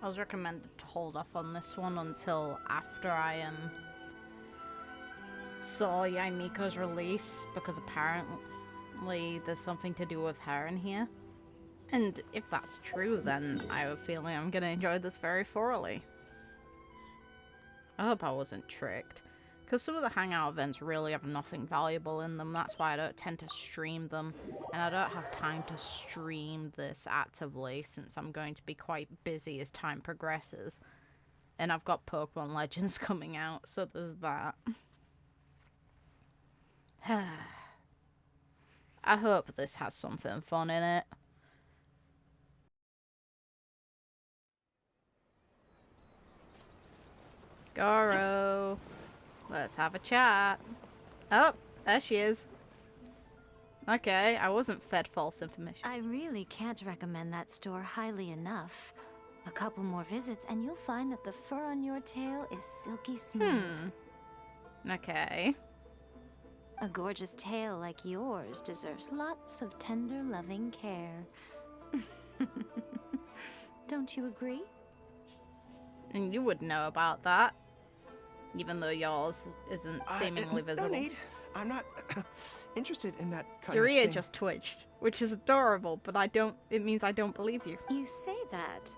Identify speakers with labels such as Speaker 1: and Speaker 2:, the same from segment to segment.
Speaker 1: I was recommended to hold off on this one until after I saw Miko's release, because apparently there's something to do with her in here. And if that's true, then I have a feeling I'm gonna enjoy this very thoroughly. I hope I wasn't tricked, because some of the Hangout events really have nothing valuable in them. That's why I don't tend to stream them, and I don't have time to stream this actively since I'm going to be quite busy as time progresses. And I've got Pokemon Legends coming out, so there's that. I hope this has something fun in it. Gorou, let's have a chat. Oh, there she is. Okay, I wasn't fed false information.
Speaker 2: I really can't recommend that store highly enough. A couple more visits and you'll find that the fur on your tail is silky smooth.
Speaker 1: Okay.
Speaker 2: A gorgeous tail like yours deserves lots of tender, loving care. Don't you agree?
Speaker 1: And you would know about that. Even though yours isn't seemingly visible.
Speaker 3: No need. I'm not interested in that kind
Speaker 1: Your
Speaker 3: of
Speaker 1: ear
Speaker 3: thing.
Speaker 1: just twitched, which is adorable, but it means I don't believe you.
Speaker 2: You say that,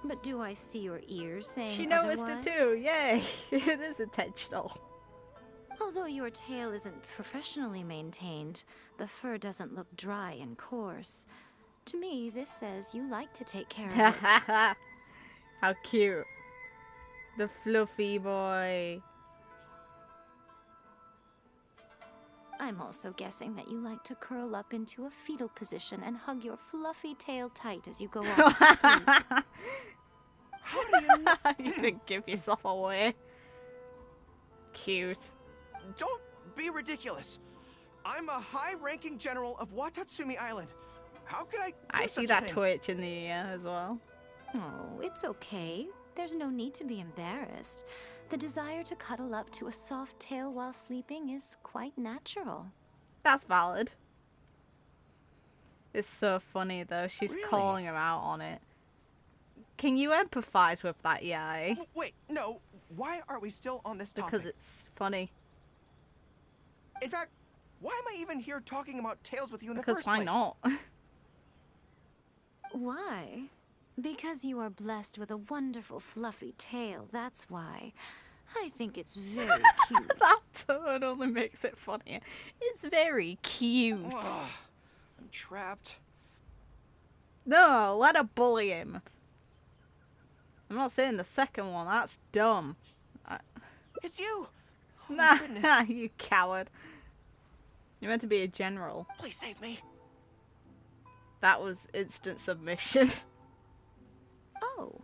Speaker 2: but do I see your ears saying
Speaker 1: She noticed
Speaker 2: otherwise?
Speaker 1: it too, yay! It is intentional.
Speaker 2: Although your tail isn't professionally maintained, the fur doesn't look dry and coarse. To me, this says you like to take care of it.
Speaker 1: How cute. The fluffy boy.
Speaker 2: I'm also guessing that you like to curl up into a fetal position and hug your fluffy tail tight as you go off to sleep.
Speaker 3: How do you know?
Speaker 1: You didn't give yourself away. Cute.
Speaker 3: Don't be ridiculous. I'm a high-ranking general of Watatsumi Island. How could I do
Speaker 1: I
Speaker 3: such
Speaker 1: see
Speaker 3: a
Speaker 1: that
Speaker 3: thing?
Speaker 1: twitch in the ear as well.
Speaker 2: Oh, it's okay. There's no need to be embarrassed. The desire to cuddle up to a soft tail while sleeping is quite natural.
Speaker 1: That's valid. It's so funny though. She's
Speaker 3: Really?
Speaker 1: calling him out on it. Can you empathize with that, Yai?
Speaker 3: Wait, no. Why are we still on this topic?
Speaker 1: Because it's funny.
Speaker 3: In fact, why am I even here talking about tails with you in the
Speaker 1: Because
Speaker 3: first
Speaker 1: why
Speaker 3: place?
Speaker 1: not?
Speaker 2: Why? Because you are blessed with a wonderful fluffy tail, that's why. I think it's very cute.
Speaker 1: That tone only makes it funnier. It's very cute.
Speaker 3: Ugh, I'm trapped.
Speaker 1: No, let her bully him. I'm not saying the second one. That's dumb.
Speaker 3: It's you! Oh, my
Speaker 1: Nah,
Speaker 3: goodness.
Speaker 1: you coward. You're meant to be a general.
Speaker 3: Please save me.
Speaker 1: That was instant submission.
Speaker 2: Oh,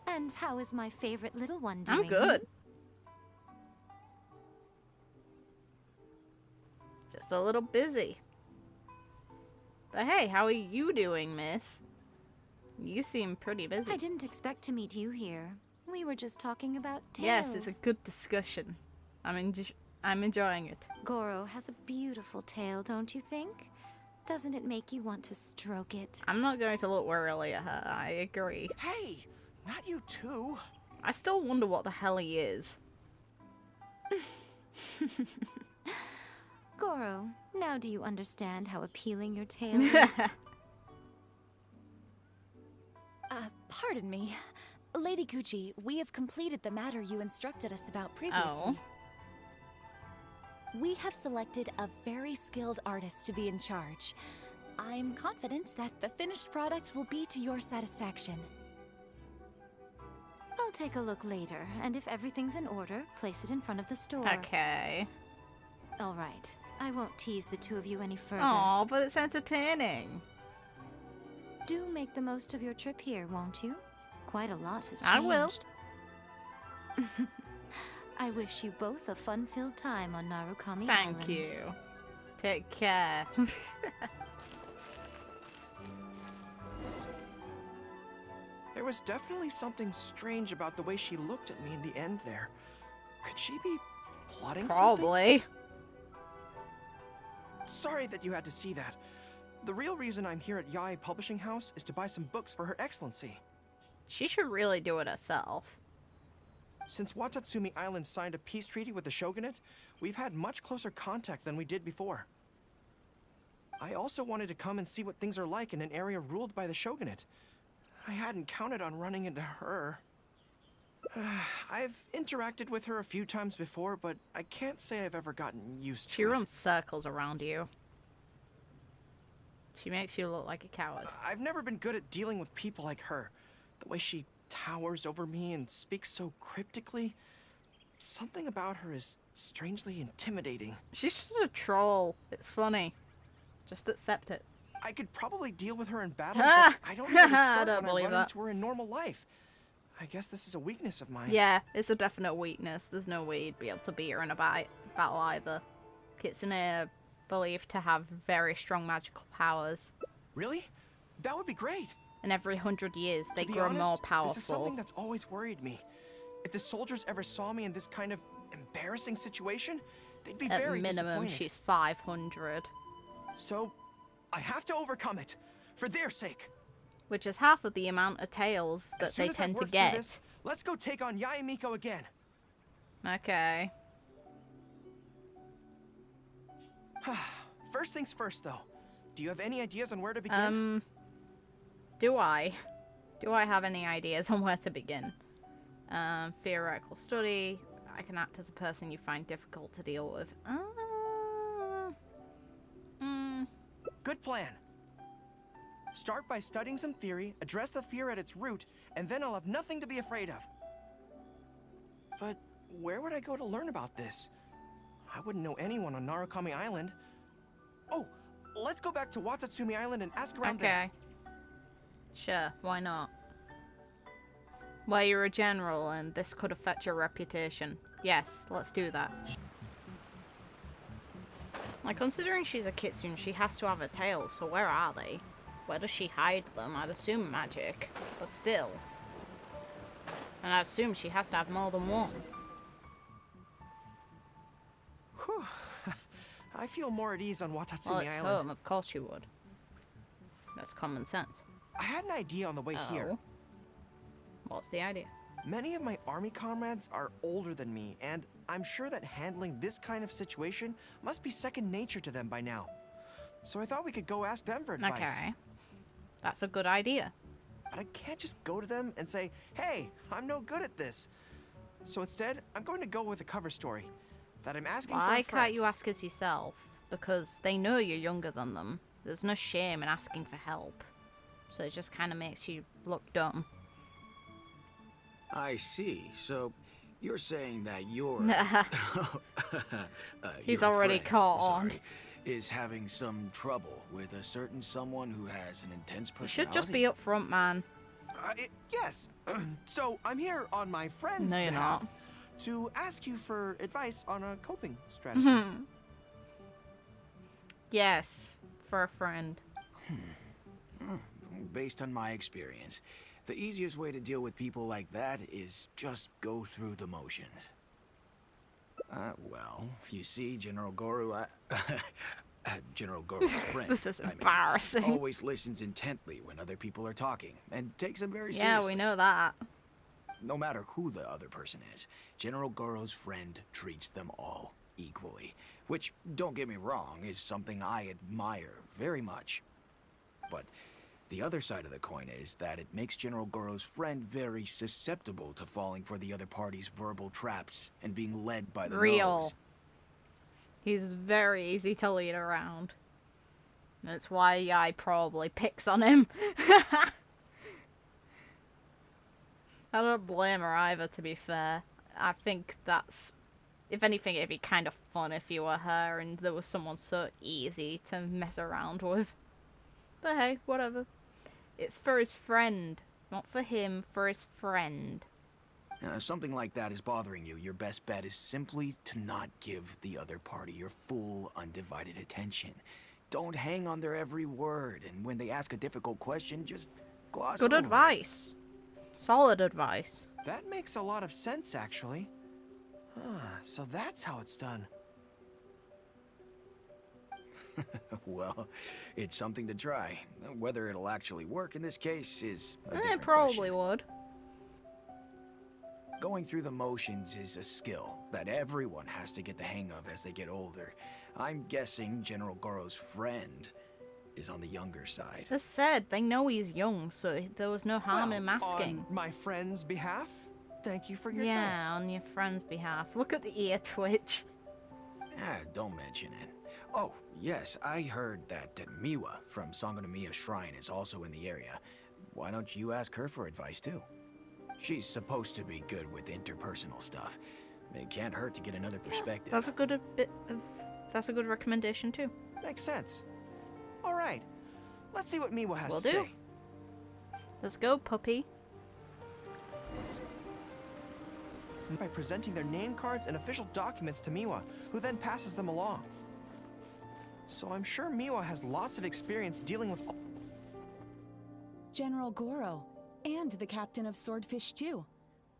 Speaker 2: and how is my favorite little one doing?
Speaker 1: I'm good. Just a little busy. But hey, how are you doing, miss? You seem pretty busy.
Speaker 2: I didn't expect to meet you here. We were just talking about tails.
Speaker 1: Yes, it's a good discussion. I'm enjoying it.
Speaker 2: Gorou has a beautiful tail, don't you think? Doesn't it make you want to stroke it?
Speaker 1: I'm not going to look warily at her, I agree.
Speaker 3: Hey, not you too.
Speaker 1: I still wonder what the hell he is.
Speaker 2: Gorou, now do you understand how appealing your tail is?
Speaker 4: Pardon me. Lady Gucci, we have completed the matter you instructed us about previously.
Speaker 1: Oh.
Speaker 4: We have selected a very skilled artist to be in charge. I'm confident that the finished product will be to your satisfaction.
Speaker 2: I'll take a look later, and if everything's in order, place it in front of the store.
Speaker 1: Okay.
Speaker 2: All right. I won't tease the two of you any further.
Speaker 1: Aw, but it's entertaining.
Speaker 2: Do make the most of your trip here, won't you? Quite a lot has changed.
Speaker 1: I will.
Speaker 2: I wish you both a fun-filled time on Narukami Island.
Speaker 1: Thank you. Take care.
Speaker 3: There was definitely something strange about the way she looked at me in the end there. Could she be plotting something?
Speaker 1: Probably.
Speaker 3: Sorry that you had to see that. The real reason I'm here at Yae Publishing House is to buy some books for Her Excellency.
Speaker 1: She should really do it herself.
Speaker 3: Since Watatsumi Island signed a peace treaty with the shogunate, we've had much closer contact than we did before. I also wanted to come and see what things are like in an area ruled by the shogunate. I hadn't counted on running into her. I've interacted with her a few times before, but I can't say I've ever gotten used to
Speaker 1: She
Speaker 3: it.
Speaker 1: runs circles around you. She makes you look like a coward.
Speaker 3: I've never been good at dealing with people like her. The way she towers over me and speaks so cryptically. Something about her is strangely intimidating.
Speaker 1: She's just a troll. It's funny. Just accept it.
Speaker 3: I could probably deal with her in battle, but I don't know how to
Speaker 1: I
Speaker 3: start
Speaker 1: don't
Speaker 3: when I
Speaker 1: believe
Speaker 3: run
Speaker 1: that.
Speaker 3: into her in normal life. I guess this is a weakness of mine.
Speaker 1: Yeah, it's a definite weakness. There's no way you'd be able to beat her in a battle either. Kitsune are believed to have very strong magical powers.
Speaker 3: Really? That would be great.
Speaker 1: And every 100 years, they
Speaker 3: to be
Speaker 1: grow
Speaker 3: honest,
Speaker 1: more powerful.
Speaker 3: This is something that's always worried me. If the soldiers ever saw me in this kind of embarrassing situation, they'd be
Speaker 1: At
Speaker 3: very
Speaker 1: minimum,
Speaker 3: disappointed.
Speaker 1: she's 500.
Speaker 3: So, I have to overcome it. For their sake.
Speaker 1: Which is half of the amount of tails that
Speaker 3: As soon
Speaker 1: they
Speaker 3: as I've
Speaker 1: tend to
Speaker 3: worked through
Speaker 1: get.
Speaker 3: this, let's go take on Yae and Miko again.
Speaker 1: Okay.
Speaker 3: First things first, though. Do you have any ideas on where to begin?
Speaker 1: Do I? Do I have any ideas on where to begin? Theoretical study. I can act as a person you find difficult to deal with.
Speaker 3: Good plan. Start by studying some theory, address the fear at its root, and then I'll have nothing to be afraid of. But where would I go to learn about this? I wouldn't know anyone on Narukami Island. Oh, let's go back to Watatsumi Island and ask around there.
Speaker 1: Okay. Sure, why not? Well, you're a general, and this could affect your reputation. Yes, let's do that. Like, considering she's a kitsune, she has to have a tail, so where are they? Where does she hide them? I'd assume magic, but still. And I assume she has to have more than one.
Speaker 3: Whew. I feel more at ease on Watatsumi
Speaker 1: Well, it's
Speaker 3: Island.
Speaker 1: home, of course you would. That's common sense.
Speaker 3: I had an idea on the way here.
Speaker 1: Oh. What's the idea?
Speaker 3: Many of my army comrades are older than me, and I'm sure that handling this kind of situation must be second nature to them by now. So I thought we could go ask them for advice.
Speaker 1: Okay. That's a good idea.
Speaker 3: But I can't just go to them and say, hey, I'm no good at this. So instead, I'm going to go with a cover story. That I'm asking for a
Speaker 1: Why
Speaker 3: friend.
Speaker 1: can't you ask us yourself? Because they know you're younger than them. There's no shame in asking for help. So it just kind of makes you look dumb.
Speaker 5: I see. So you're saying that your
Speaker 1: He's
Speaker 5: your
Speaker 1: already
Speaker 5: friend,
Speaker 1: caught on.
Speaker 5: sorry, is having some trouble with a certain someone who has an intense
Speaker 1: You
Speaker 5: personality.
Speaker 1: should just be upfront, man.
Speaker 3: Yes. So I'm here on my friend's
Speaker 1: No, you're
Speaker 3: behalf
Speaker 1: not.
Speaker 3: to ask you for advice on a coping strategy.
Speaker 1: Mm-hmm. Yes, for a friend.
Speaker 5: Based on my experience, the easiest way to deal with people like that is just go through the motions. Well, you see, General Gorou, General Gorou's friend.
Speaker 1: This is
Speaker 5: I mean,
Speaker 1: embarrassing.
Speaker 5: always listens intently when other people are talking and takes them very
Speaker 1: Yeah,
Speaker 5: seriously.
Speaker 1: we know that.
Speaker 5: No matter who the other person is, General Gorou's friend treats them all equally. Which, don't get me wrong, is something I admire very much. But the other side of the coin is that it makes General Gorou's friend very susceptible to falling for the other party's verbal traps and being led by the
Speaker 1: Real.
Speaker 5: nose.
Speaker 1: He's very easy to lead around. That's why I probably picks on him. I don't blame her either, to be fair. I think that's... If anything, it'd be kind of fun if you were her and there was someone so easy to mess around with. But hey, whatever. It's for his friend. Not for him, for his friend.
Speaker 5: If something like that is bothering you, your best bet is simply to not give the other party your full, undivided attention. Don't hang on their every word, and when they ask a difficult question, just gloss
Speaker 1: Good
Speaker 5: over it.
Speaker 1: advice. Solid advice.
Speaker 3: That makes a lot of sense, actually. So that's how it's done.
Speaker 5: Well, it's something to try. Whether it'll actually work in this case is a
Speaker 1: It
Speaker 5: different
Speaker 1: probably
Speaker 5: question.
Speaker 1: would.
Speaker 5: going through the motions is a skill that everyone has to get the hang of as they get older. I'm guessing General Gorou's friend is on the younger side.
Speaker 1: As said, they know he's young, so there was no harm in masking.
Speaker 3: On my friend's behalf, thank you for your
Speaker 1: Yeah,
Speaker 3: advice.
Speaker 1: on your friend's behalf. Look at the ear twitch.
Speaker 5: Don't mention it. Oh, yes, I heard that Miwa from Sangonomiya Shrine is also in the area. Why don't you ask her for advice, too? She's supposed to be good with interpersonal stuff. It can't hurt to get another perspective.
Speaker 1: That's a good recommendation too.
Speaker 3: Makes sense. All right, let's see what Miwa has
Speaker 1: Will
Speaker 3: to
Speaker 1: do.
Speaker 3: say.
Speaker 1: Let's go, puppy.
Speaker 3: By presenting their name cards and official documents to Miwa, who then passes them along. So I'm sure Miwa has lots of experience dealing with
Speaker 6: General Gorou, and the captain of Swordfish too.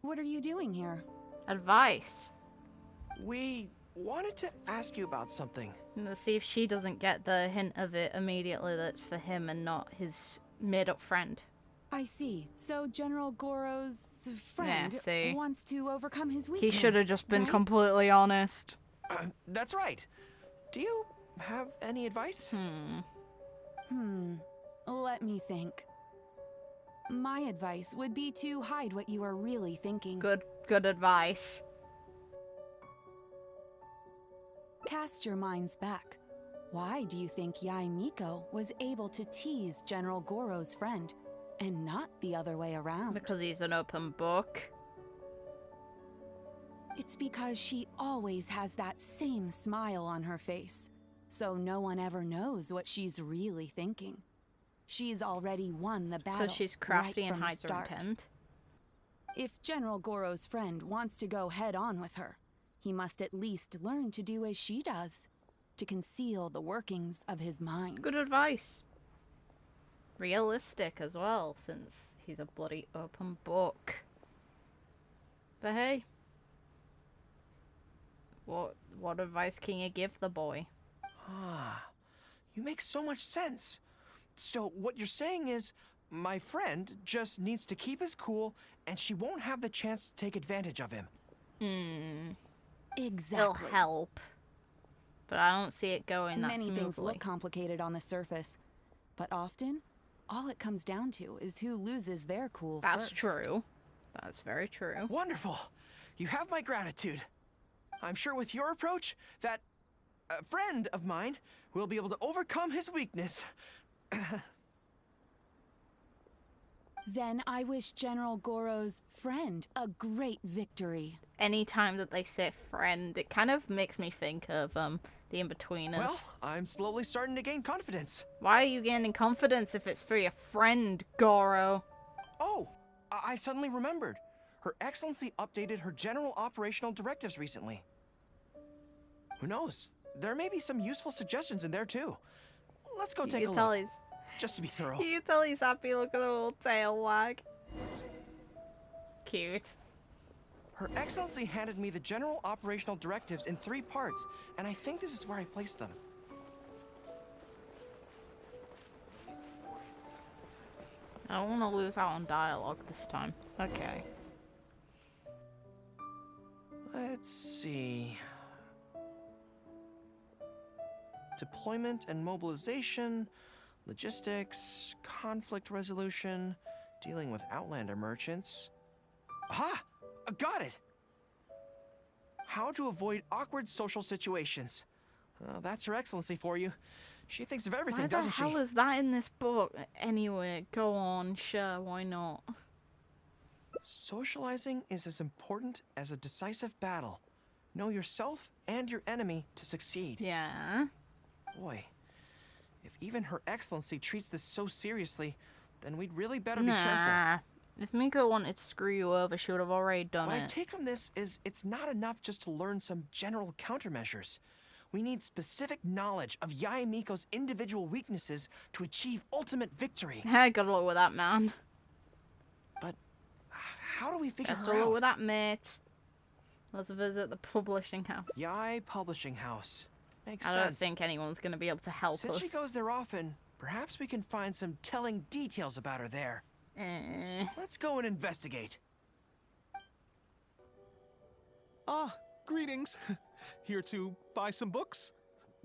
Speaker 6: What are you doing here?
Speaker 1: Advice.
Speaker 3: We wanted to ask you about something.
Speaker 1: Let's see if she doesn't get the hint of it immediately that it's for him and not his made-up friend.
Speaker 6: I see. So General Gorou's friend
Speaker 1: see.
Speaker 6: wants to overcome his weakness.
Speaker 1: He should have just been
Speaker 6: right?
Speaker 1: completely honest.
Speaker 3: That's right. Do you have any advice?
Speaker 6: Let me think. My advice would be to hide what you are really thinking.
Speaker 1: Good advice.
Speaker 6: Cast your minds back. Why do you think Miko was able to tease General Gorou's friend, and not the other way around?
Speaker 1: Because he's an open book.
Speaker 6: It's because she always has that same smile on her face, so no one ever knows what she's really thinking. She's already won the battle.
Speaker 1: Because she's crafty
Speaker 6: right
Speaker 1: and
Speaker 6: from the
Speaker 1: hides her
Speaker 6: start.
Speaker 1: intent.
Speaker 6: If General Gorou's friend wants to go head-on with her, he must at least learn to do as she does, to conceal the workings of his mind.
Speaker 1: Good advice. Realistic as well, since he's a bloody open book. But hey. What advice can you give the boy?
Speaker 3: You make so much sense. So what you're saying is, my friend just needs to keep his cool, and she won't have the chance to take advantage of him.
Speaker 1: It'll
Speaker 6: Exactly.
Speaker 1: help. But I don't see it going that
Speaker 6: Many
Speaker 1: smoothly.
Speaker 6: things look complicated on the surface, but often, all it comes down to is who loses their cool
Speaker 1: That's
Speaker 6: first.
Speaker 1: true. That's very true.
Speaker 3: Wonderful. You have my gratitude. I'm sure with your approach, that friend of mine will be able to overcome his weakness.
Speaker 6: Then I wish General Gorou's friend a great victory.
Speaker 1: Anytime that they say friend, it kind of makes me think of the In-Betweeners.
Speaker 3: Well, I'm slowly starting to gain confidence.
Speaker 1: Why are you gaining confidence if it's for your friend, Gorou?
Speaker 3: Oh, I suddenly remembered. Her Excellency updated her general operational directives recently. Who knows? There may be some useful suggestions in there too. Let's go take a look, just to be thorough.
Speaker 1: You can tell he's happy. Look at the little tail wag. Cute.
Speaker 3: Her Excellency handed me the general operational directives in 3 parts, and I think this is where I placed them.
Speaker 1: I don't want to lose out on dialogue this time. Okay.
Speaker 3: Let's see. Deployment and mobilization, logistics, conflict resolution, dealing with Outlander merchants. Aha! Got it! How to avoid awkward social situations. Well, that's Her Excellency for you. She thinks of everything,
Speaker 1: Why the
Speaker 3: doesn't she?
Speaker 1: hell is that in this book? Anyway, go on. Sure, why not?
Speaker 3: Socializing is as important as a decisive battle. Know yourself and your enemy to succeed.
Speaker 1: Yeah.
Speaker 3: Boy, if even Her Excellency treats this so seriously, then we'd really better be careful.
Speaker 1: Nah. If Miko wanted to screw you over, she would have already done
Speaker 3: What I
Speaker 1: it.
Speaker 3: take from this is it's not enough just to learn some general countermeasures. We need specific knowledge of Miko's individual weaknesses to achieve ultimate victory.
Speaker 1: Good luck with that, man.
Speaker 3: But how do we figure
Speaker 1: Best
Speaker 3: her
Speaker 1: of luck
Speaker 3: out?
Speaker 1: with that, mate. Let's visit the publishing house.
Speaker 3: Yai Publishing House. Makes
Speaker 1: I
Speaker 3: sense.
Speaker 1: don't think anyone's going to be able to help
Speaker 3: Since
Speaker 1: us.
Speaker 3: she goes there often, perhaps we can find some telling details about her there. Let's go and investigate.
Speaker 7: Greetings. Here to buy some books?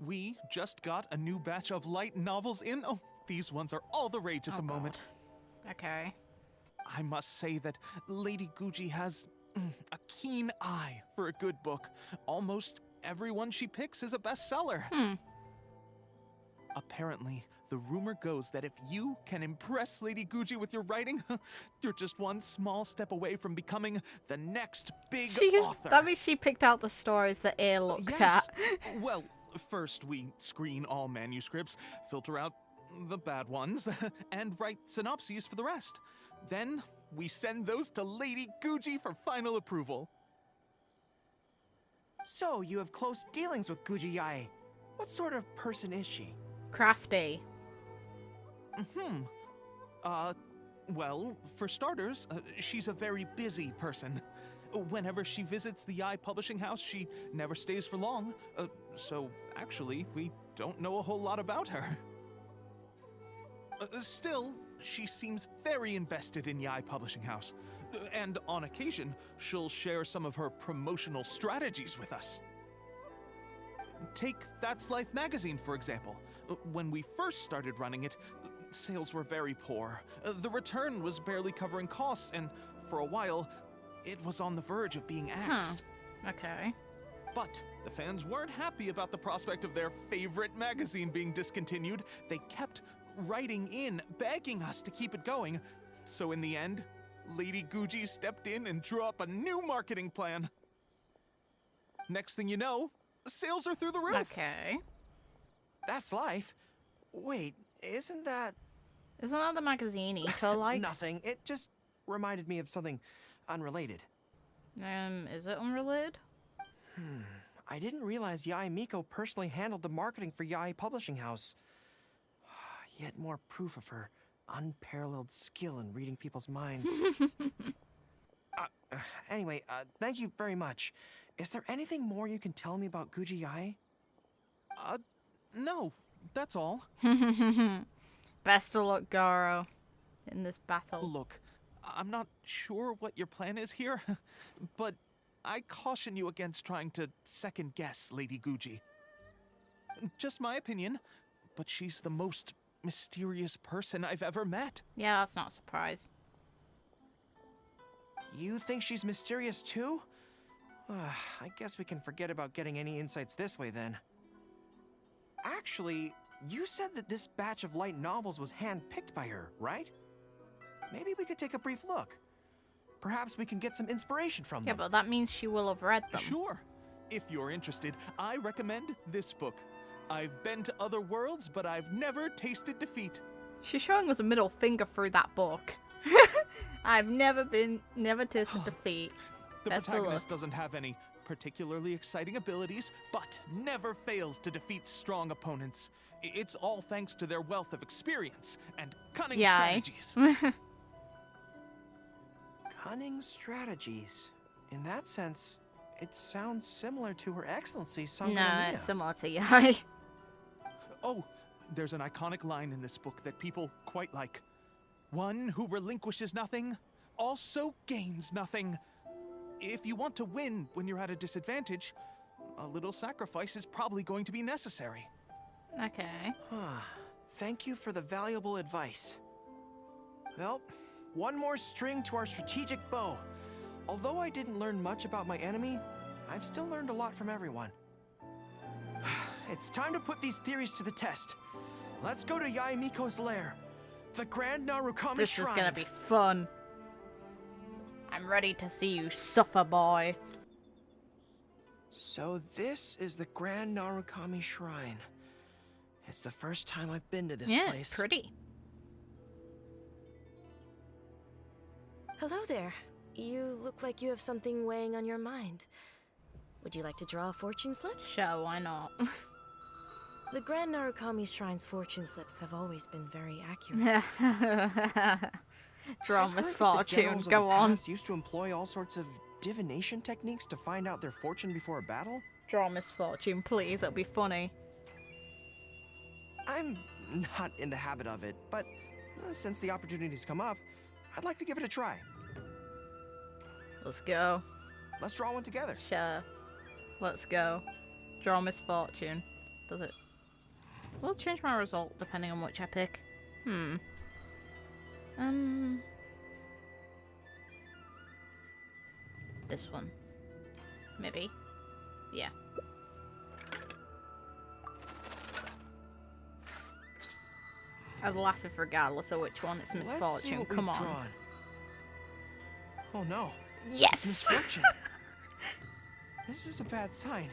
Speaker 7: We just got a new batch of light novels in. Oh, these ones are all the rage at the moment.
Speaker 1: Okay.
Speaker 7: I must say that Lady Guji has a keen eye for a good book. Almost everyone she picks is a bestseller. Apparently, the rumor goes that if you can impress Lady Guji with your writing, you're just one small step away from becoming the next big author.
Speaker 1: That means she picked out the stories that A looked at.
Speaker 7: Well, first we screen all manuscripts, filter out the bad ones, and write synopses for the rest. Then we send those to Lady Guji for final approval.
Speaker 3: So, you have close dealings with Guji Yae. What sort of person is she?
Speaker 1: Crafty.
Speaker 7: Well, for starters, she's a very busy person. Whenever she visits the Yae publishing house, she never stays for long. So, actually, we don't know a whole lot about her. Still, she seems very invested in Yae publishing house. And on occasion, she'll share some of her promotional strategies with us. Take That's Life magazine, for example. When we first started running it, sales were very poor. The return was barely covering costs, and for a while, it was on the verge of being axed.
Speaker 1: Okay.
Speaker 7: But the fans weren't happy about the prospect of their favorite magazine being discontinued. They kept writing in, begging us to keep it going. So in the end, Lady Guji stepped in and drew up a new marketing plan. Next thing you know, sales are through the roof.
Speaker 1: Okay.
Speaker 3: That's Life. Wait, isn't that
Speaker 1: the magazine Ito likes?
Speaker 3: nothing? It just reminded me of something unrelated.
Speaker 1: Is it unrelated?
Speaker 3: I didn't realize Yae Miko personally handled the marketing for Yae Publishing House. Yet more proof of her unparalleled skill in reading people's minds. Anyway, thank you very much. Is there anything more you can tell me about Guji Yae?
Speaker 7: No, that's all.
Speaker 1: Best of luck, Gorou, in this battle.
Speaker 7: Look, I'm not sure what your plan is here, but I caution you against trying to second-guess Lady Guji. Just my opinion, but she's the most mysterious person I've ever met.
Speaker 1: Yeah, that's not a surprise.
Speaker 3: You think she's mysterious too? I guess we can forget about getting any insights this way then. Actually, you said that this batch of light novels was hand-picked by her, right? Maybe we could take a brief look. Perhaps we can get some inspiration from
Speaker 1: Yeah,
Speaker 3: them.
Speaker 1: but that means she will have read them.
Speaker 7: Sure. If you're interested, I recommend this book. I've been to other worlds, but I've never tasted defeat.
Speaker 1: She's showing us a middle finger through that book. I've never tasted defeat.
Speaker 7: The
Speaker 1: Best of
Speaker 7: protagonist
Speaker 1: luck.
Speaker 7: doesn't have any particularly exciting abilities, but never fails to defeat strong opponents. It's all thanks to their wealth of experience and cunning strategies.
Speaker 3: Cunning strategies. In that sense, it sounds similar to Her Excellency Sangonomiya.
Speaker 1: No, it's similar to Yae.
Speaker 7: Oh, there's an iconic line in this book that people quite like. One who relinquishes nothing also gains nothing. If you want to win when you're at a disadvantage, a little sacrifice is probably going to be necessary.
Speaker 1: Okay.
Speaker 3: Thank you for the valuable advice. Well, one more string to our strategic bow. Although I didn't learn much about my enemy, I've still learned a lot from everyone. It's time to put these theories to the test. Let's go to Yae Miko's lair, the Grand Narukami
Speaker 1: This
Speaker 3: Shrine.
Speaker 1: is gonna be fun. I'm ready to see you suffer, boy.
Speaker 3: So this is the Grand Narukami Shrine. It's the first time I've been to this
Speaker 1: Yeah,
Speaker 3: place.
Speaker 1: it's pretty.
Speaker 8: Hello there. You look like you have something weighing on your mind. Would you like to draw a fortune slip?
Speaker 1: Sure, why not?
Speaker 8: The Grand Narukami Shrine's fortune slips have always been very accurate.
Speaker 1: Draw
Speaker 3: I've heard that the
Speaker 1: misfortune,
Speaker 3: generals of
Speaker 1: go
Speaker 3: the
Speaker 1: on.
Speaker 3: past used to employ all sorts of divination techniques to find out their fortune before a battle.
Speaker 1: Draw misfortune, please, it'll be funny.
Speaker 3: I'm not in the habit of it, but since the opportunity's come up, I'd like to give it a try.
Speaker 1: Let's go.
Speaker 3: Let's draw one together.
Speaker 1: Sure. Let's go. Draw misfortune. Does it? Will change my result depending on which I pick. This one. Maybe. Yeah. I'd laugh if regardless of which one it's
Speaker 3: Let's see
Speaker 1: misfortune.
Speaker 3: what
Speaker 1: Come
Speaker 3: we've
Speaker 1: on.
Speaker 3: drawn. Oh no. It's
Speaker 1: Yes!
Speaker 3: misfortune. This is a bad sign.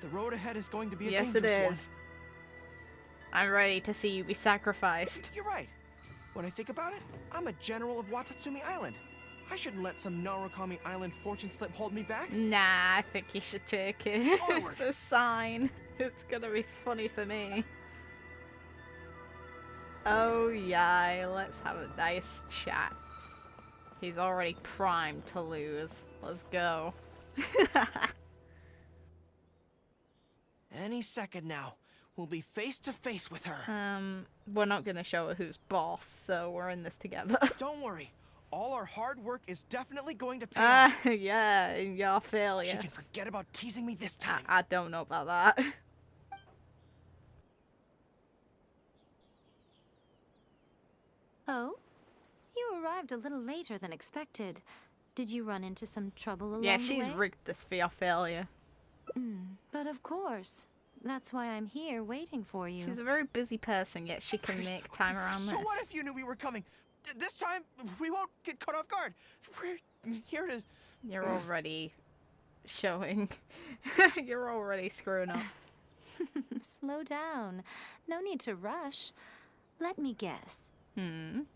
Speaker 3: The road ahead is going to be a
Speaker 1: Yes, it
Speaker 3: dangerous
Speaker 1: is. I'm ready to see you be sacrificed.
Speaker 3: one. You're right. When I think about it, I'm a general of Watatsumi Island. I shouldn't let some Narukami Island fortune slip hold me back.
Speaker 1: Nah, I think you should take it.
Speaker 3: Onward.
Speaker 1: It's a sign. It's gonna be funny for me. Oh yeah, let's have a nice chat. He's already primed to lose. Let's go.
Speaker 3: Any second now, we'll be face to face with her.
Speaker 1: We're not gonna show her who's boss, so we're in this together.
Speaker 3: Don't worry. All our hard work is definitely going to pay off.
Speaker 1: Yeah, and your
Speaker 3: She
Speaker 1: failure.
Speaker 3: can forget about teasing me this time.
Speaker 1: I don't know about that.
Speaker 2: Oh? You arrived a little later than expected. Did you run into some trouble along
Speaker 1: Yeah,
Speaker 2: the
Speaker 1: she's
Speaker 2: way?
Speaker 1: rigged this for your failure.
Speaker 2: But of course. That's why I'm here waiting for you.
Speaker 1: She's a very busy person, yet she can make time around
Speaker 3: So
Speaker 1: this.
Speaker 3: what if you knew we were coming? This time, we won't get caught off guard. We're here to...
Speaker 1: You're already showing. You're already screwing up.
Speaker 2: Slow down. No need to rush. Let me guess. In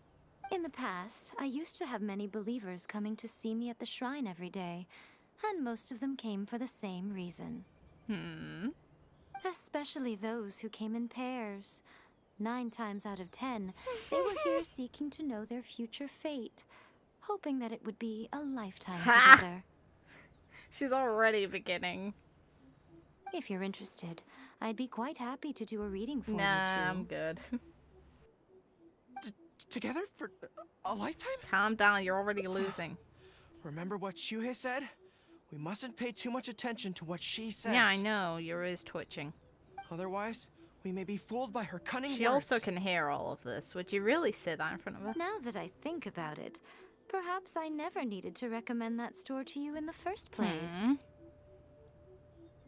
Speaker 2: the past, I used to have many believers coming to see me at the shrine every day, and most of them came for the same reason. Especially those who came in pairs. 9 times out of 10, they were here seeking to know their future fate, hoping that it would be a lifetime together.
Speaker 1: She's already beginning.
Speaker 2: If you're interested, I'd be quite happy to do a reading for you
Speaker 1: Nah,
Speaker 2: too.
Speaker 1: I'm good.
Speaker 3: Together for a lifetime?
Speaker 1: Calm down, you're already losing.
Speaker 3: Remember what Shuhei said? We mustn't pay too much attention to what she says.
Speaker 1: Yeah, I know, your ears twitching.
Speaker 3: Otherwise, we may be fooled by her cunning
Speaker 1: She
Speaker 3: words.
Speaker 1: also can hear all of this. Would you really say that in front of her?
Speaker 2: Now that I think about it, perhaps I never needed to recommend that store to you in the first place.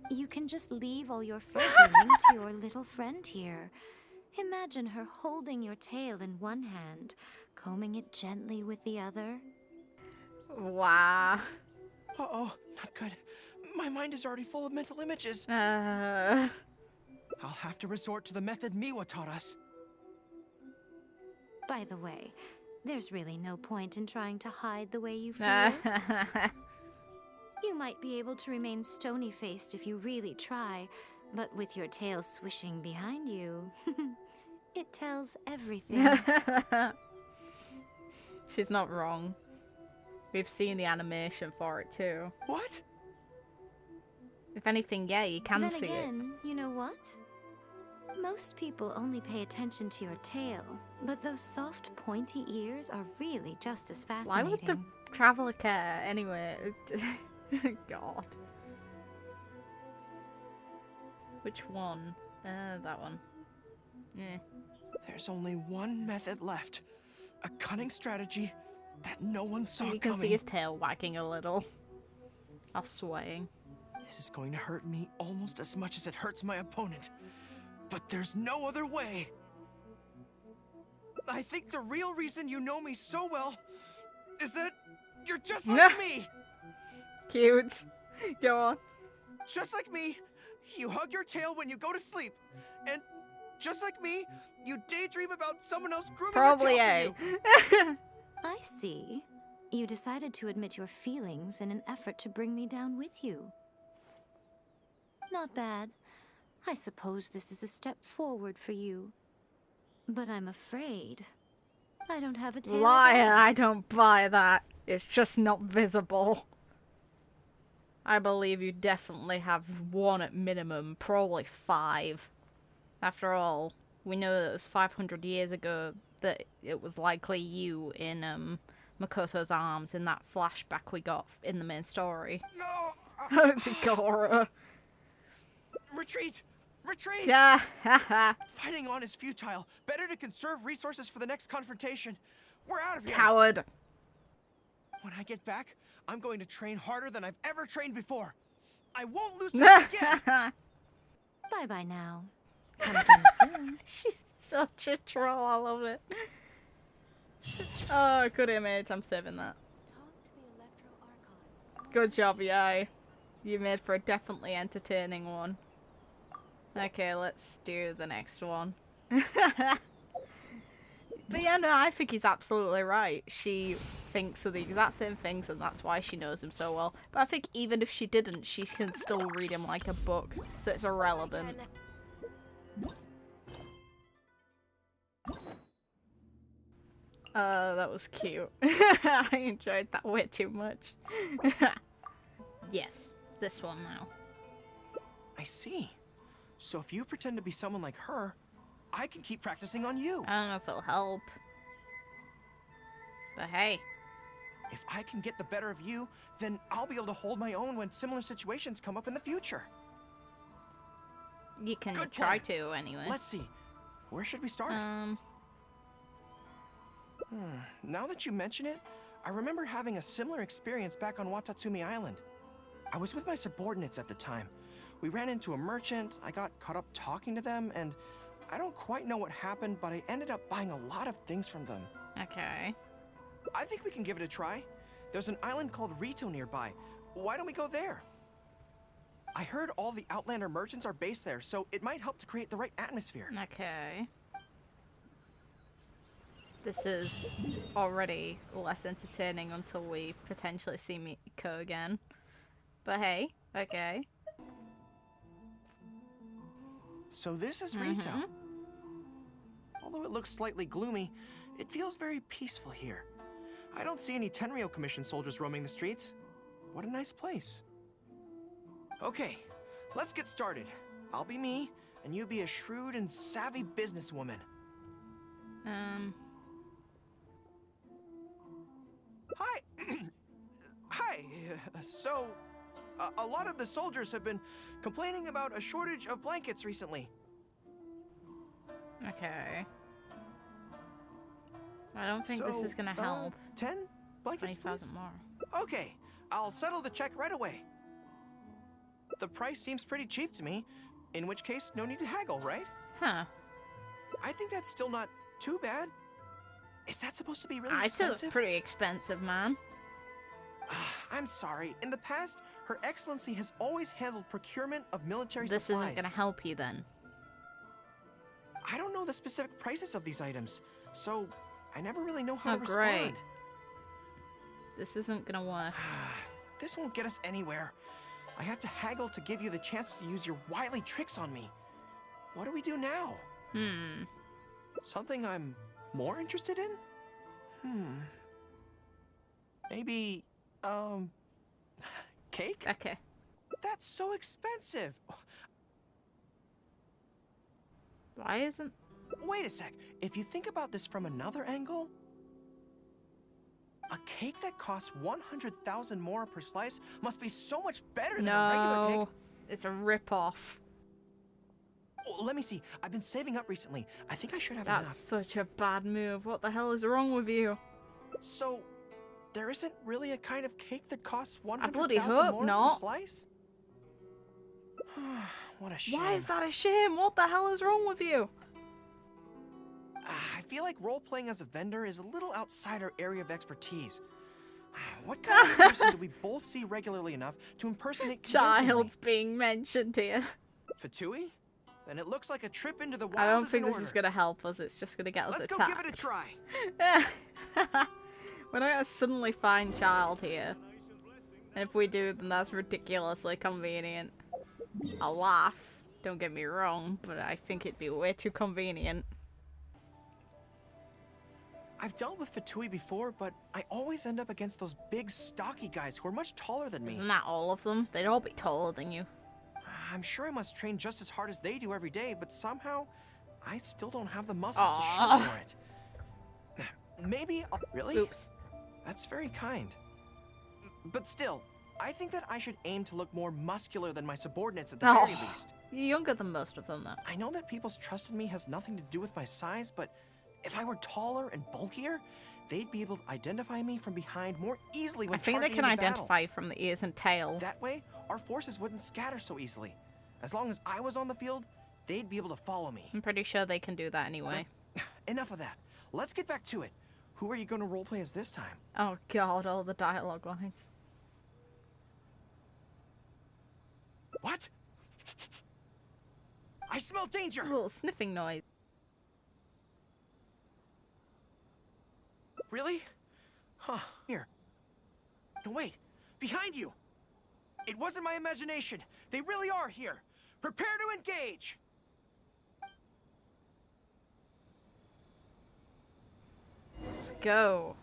Speaker 2: You can just leave all your fur grooming to your little friend here. Imagine her holding your tail in one hand, combing it gently with the other.
Speaker 1: Wow.
Speaker 3: Uh-oh, not good. My mind is already full of mental images.
Speaker 1: Uh...
Speaker 3: I'll have to resort to the method Miwa taught us.
Speaker 2: By the way, there's really no point in trying to hide the way you feel. You might be able to remain stony-faced if you really try, but with your tail swishing behind you, it tells everything.
Speaker 1: She's not wrong. We've seen the animation for it too.
Speaker 3: What?
Speaker 1: If anything, yeah, you can
Speaker 2: Then
Speaker 1: see
Speaker 2: again, you know what? Most people only pay attention to your tail, but those soft, pointy ears are really just as
Speaker 1: it. Why
Speaker 2: fascinating.
Speaker 1: would the traveler care anyway? God. Which one? That one. Yeah.
Speaker 3: There's only one method left. A cunning strategy that no one saw
Speaker 1: You can
Speaker 3: coming.
Speaker 1: see his tail wagging a little. Or swaying.
Speaker 3: This is going to hurt me almost as much as it hurts my opponent. But there's no other way. I think the real reason you know me so well is that you're just like me.
Speaker 1: Cute. Go on.
Speaker 3: Just like me, you hug your tail when you go to sleep. And just like me, you daydream about someone else grooming
Speaker 1: Probably
Speaker 3: your
Speaker 1: A.
Speaker 3: tail for you.
Speaker 2: I see. You decided to admit your feelings in an effort to bring me down with you. Not bad. I suppose this is a step forward for you. But I'm afraid I don't have a tail.
Speaker 1: Liar, I don't buy that. It's just not visible. I believe you definitely have one at minimum, probably 5. After all, we know that it was 500 years ago that it was likely you in Makoto's arms in that flashback we got in the main story.
Speaker 3: No!
Speaker 1: To Gorou.
Speaker 3: Retreat! Retreat!
Speaker 1: Yeah, haha.
Speaker 3: Fighting on is futile. Better to conserve resources for the next confrontation. We're out of here!
Speaker 1: Coward.
Speaker 3: When I get back, I'm going to train harder than I've ever trained before. I won't lose to you again!
Speaker 2: Bye-bye now. Come again soon.
Speaker 1: She's such a troll, I love it. Oh, good image, I'm saving that. Good job, yay. You made for a definitely entertaining one. Okay, let's do the next one. But yeah, no, I think he's absolutely right. She thinks of the exact same things, and that's why she knows him so well. But I think even if she didn't, she can still read him like a book, so it's irrelevant. That was cute. I enjoyed that way too much. Yes, this one now.
Speaker 3: I see. So if you pretend to be someone like her, I can keep practicing on you.
Speaker 1: I don't know if it'll help. But hey.
Speaker 3: If I can get the better of you, then I'll be able to hold my own when similar situations come up in the future.
Speaker 1: You can
Speaker 3: Good
Speaker 1: try
Speaker 3: plan.
Speaker 1: to, anyway.
Speaker 3: Let's see. Where should we start? Now that you mention it, I remember having a similar experience back on Watatsumi Island. I was with my subordinates at the time. We ran into a merchant, I got caught up talking to them, and I don't quite know what happened, but I ended up buying a lot of things from them.
Speaker 1: Okay.
Speaker 3: I think we can give it a try. There's an island called Rito nearby. Why don't we go there? I heard all the Outlander merchants are based there, so it might help to create the right atmosphere.
Speaker 1: Okay. This is already less entertaining until we potentially see Miko again. But hey, okay.
Speaker 3: So this is Rito. Although it looks slightly gloomy, it feels very peaceful here. I don't see any Tenryou Commission soldiers roaming the streets. What a nice place. Okay, let's get started. I'll be me, and you be a shrewd and savvy businesswoman. Hi! Hi! So, a lot of the soldiers have been complaining about a shortage of blankets recently.
Speaker 1: Okay. I don't think this is gonna help.
Speaker 3: 10 blankets,
Speaker 1: 20,000
Speaker 3: please?
Speaker 1: more.
Speaker 3: Okay, I'll settle the check right away. The price seems pretty cheap to me, in which case no need to haggle, right?
Speaker 1: Huh.
Speaker 3: I think that's still not too bad. Is that supposed to be really
Speaker 1: I said it's
Speaker 3: expensive?
Speaker 1: pretty expensive, man.
Speaker 3: I'm sorry. In the past, Her Excellency has always handled procurement of military
Speaker 1: This
Speaker 3: supplies.
Speaker 1: isn't gonna help you then.
Speaker 3: I don't know the specific prices of these items, so I never really know how
Speaker 1: Oh,
Speaker 3: to respond.
Speaker 1: great. This isn't gonna work.
Speaker 3: This won't get us anywhere. I have to haggle to give you the chance to use your wily tricks on me. What do we do now? Something I'm more interested in? Maybe, cake?
Speaker 1: Okay.
Speaker 3: That's so expensive.
Speaker 1: Why isn't...
Speaker 3: Wait a sec. If you think about this from another angle, a cake that costs 100,000 more per slice must be so much better than a regular
Speaker 1: No.
Speaker 3: cake.
Speaker 1: It's a rip-off.
Speaker 3: Oh, let me see. I've been saving up recently. I think I should have
Speaker 1: That's
Speaker 3: enough.
Speaker 1: such a bad move. What the hell is wrong with you?
Speaker 3: So, there isn't really a kind of cake that costs
Speaker 1: bloody
Speaker 3: 100,000
Speaker 1: hope
Speaker 3: more
Speaker 1: not.
Speaker 3: per slice? What a shame.
Speaker 1: Why is that a shame? What the hell is wrong with you?
Speaker 3: I feel like role-playing as a vendor is a little outside our area of expertise. What kind of person do we both see regularly enough to impersonate convincingly?
Speaker 1: Child's being mentioned here.
Speaker 3: Fatui? Then it looks like a trip into the wild.
Speaker 1: I don't
Speaker 3: is
Speaker 1: think
Speaker 3: in
Speaker 1: this is
Speaker 3: order.
Speaker 1: gonna help us. It's just gonna get us
Speaker 3: Let's go
Speaker 1: attacked.
Speaker 3: give it a try.
Speaker 1: We're not gonna suddenly find Child here. And if we do, then that's ridiculously convenient. I'll laugh, don't get me wrong, but I think it'd be way too convenient.
Speaker 3: I've dealt with Fatui before, but I always end up against those big, stocky guys who are much taller than me.
Speaker 1: Isn't that all of them? They'd all be taller than you.
Speaker 3: I'm sure I must train just as hard as they do every day, but somehow I still don't have the muscles to show for it. Maybe Really?
Speaker 1: Oops.
Speaker 3: That's very kind. But still, I think that I should aim to look more muscular than my subordinates at the very least.
Speaker 1: You're younger than most of them, though.
Speaker 3: I know that people's trust in me has nothing to do with my size, but if I were taller and bulkier, they'd be able to identify me from behind more easily when
Speaker 1: I think they
Speaker 3: charging
Speaker 1: can
Speaker 3: into
Speaker 1: identify you from the ears and tail.
Speaker 3: battle. That way, our forces wouldn't scatter so easily. As long as I was on the field, they'd be able to follow me.
Speaker 1: I'm pretty sure they can do that anyway.
Speaker 3: Enough of that. Let's get back to it. Who are you going to roleplay as this time?
Speaker 1: Oh god, all the dialogue lines.
Speaker 3: What? I smell danger!
Speaker 1: A little sniffing noise.
Speaker 3: Really? Huh. Here. No, wait. Behind you! It wasn't my imagination. They really are here. Prepare to engage!
Speaker 1: Let's go.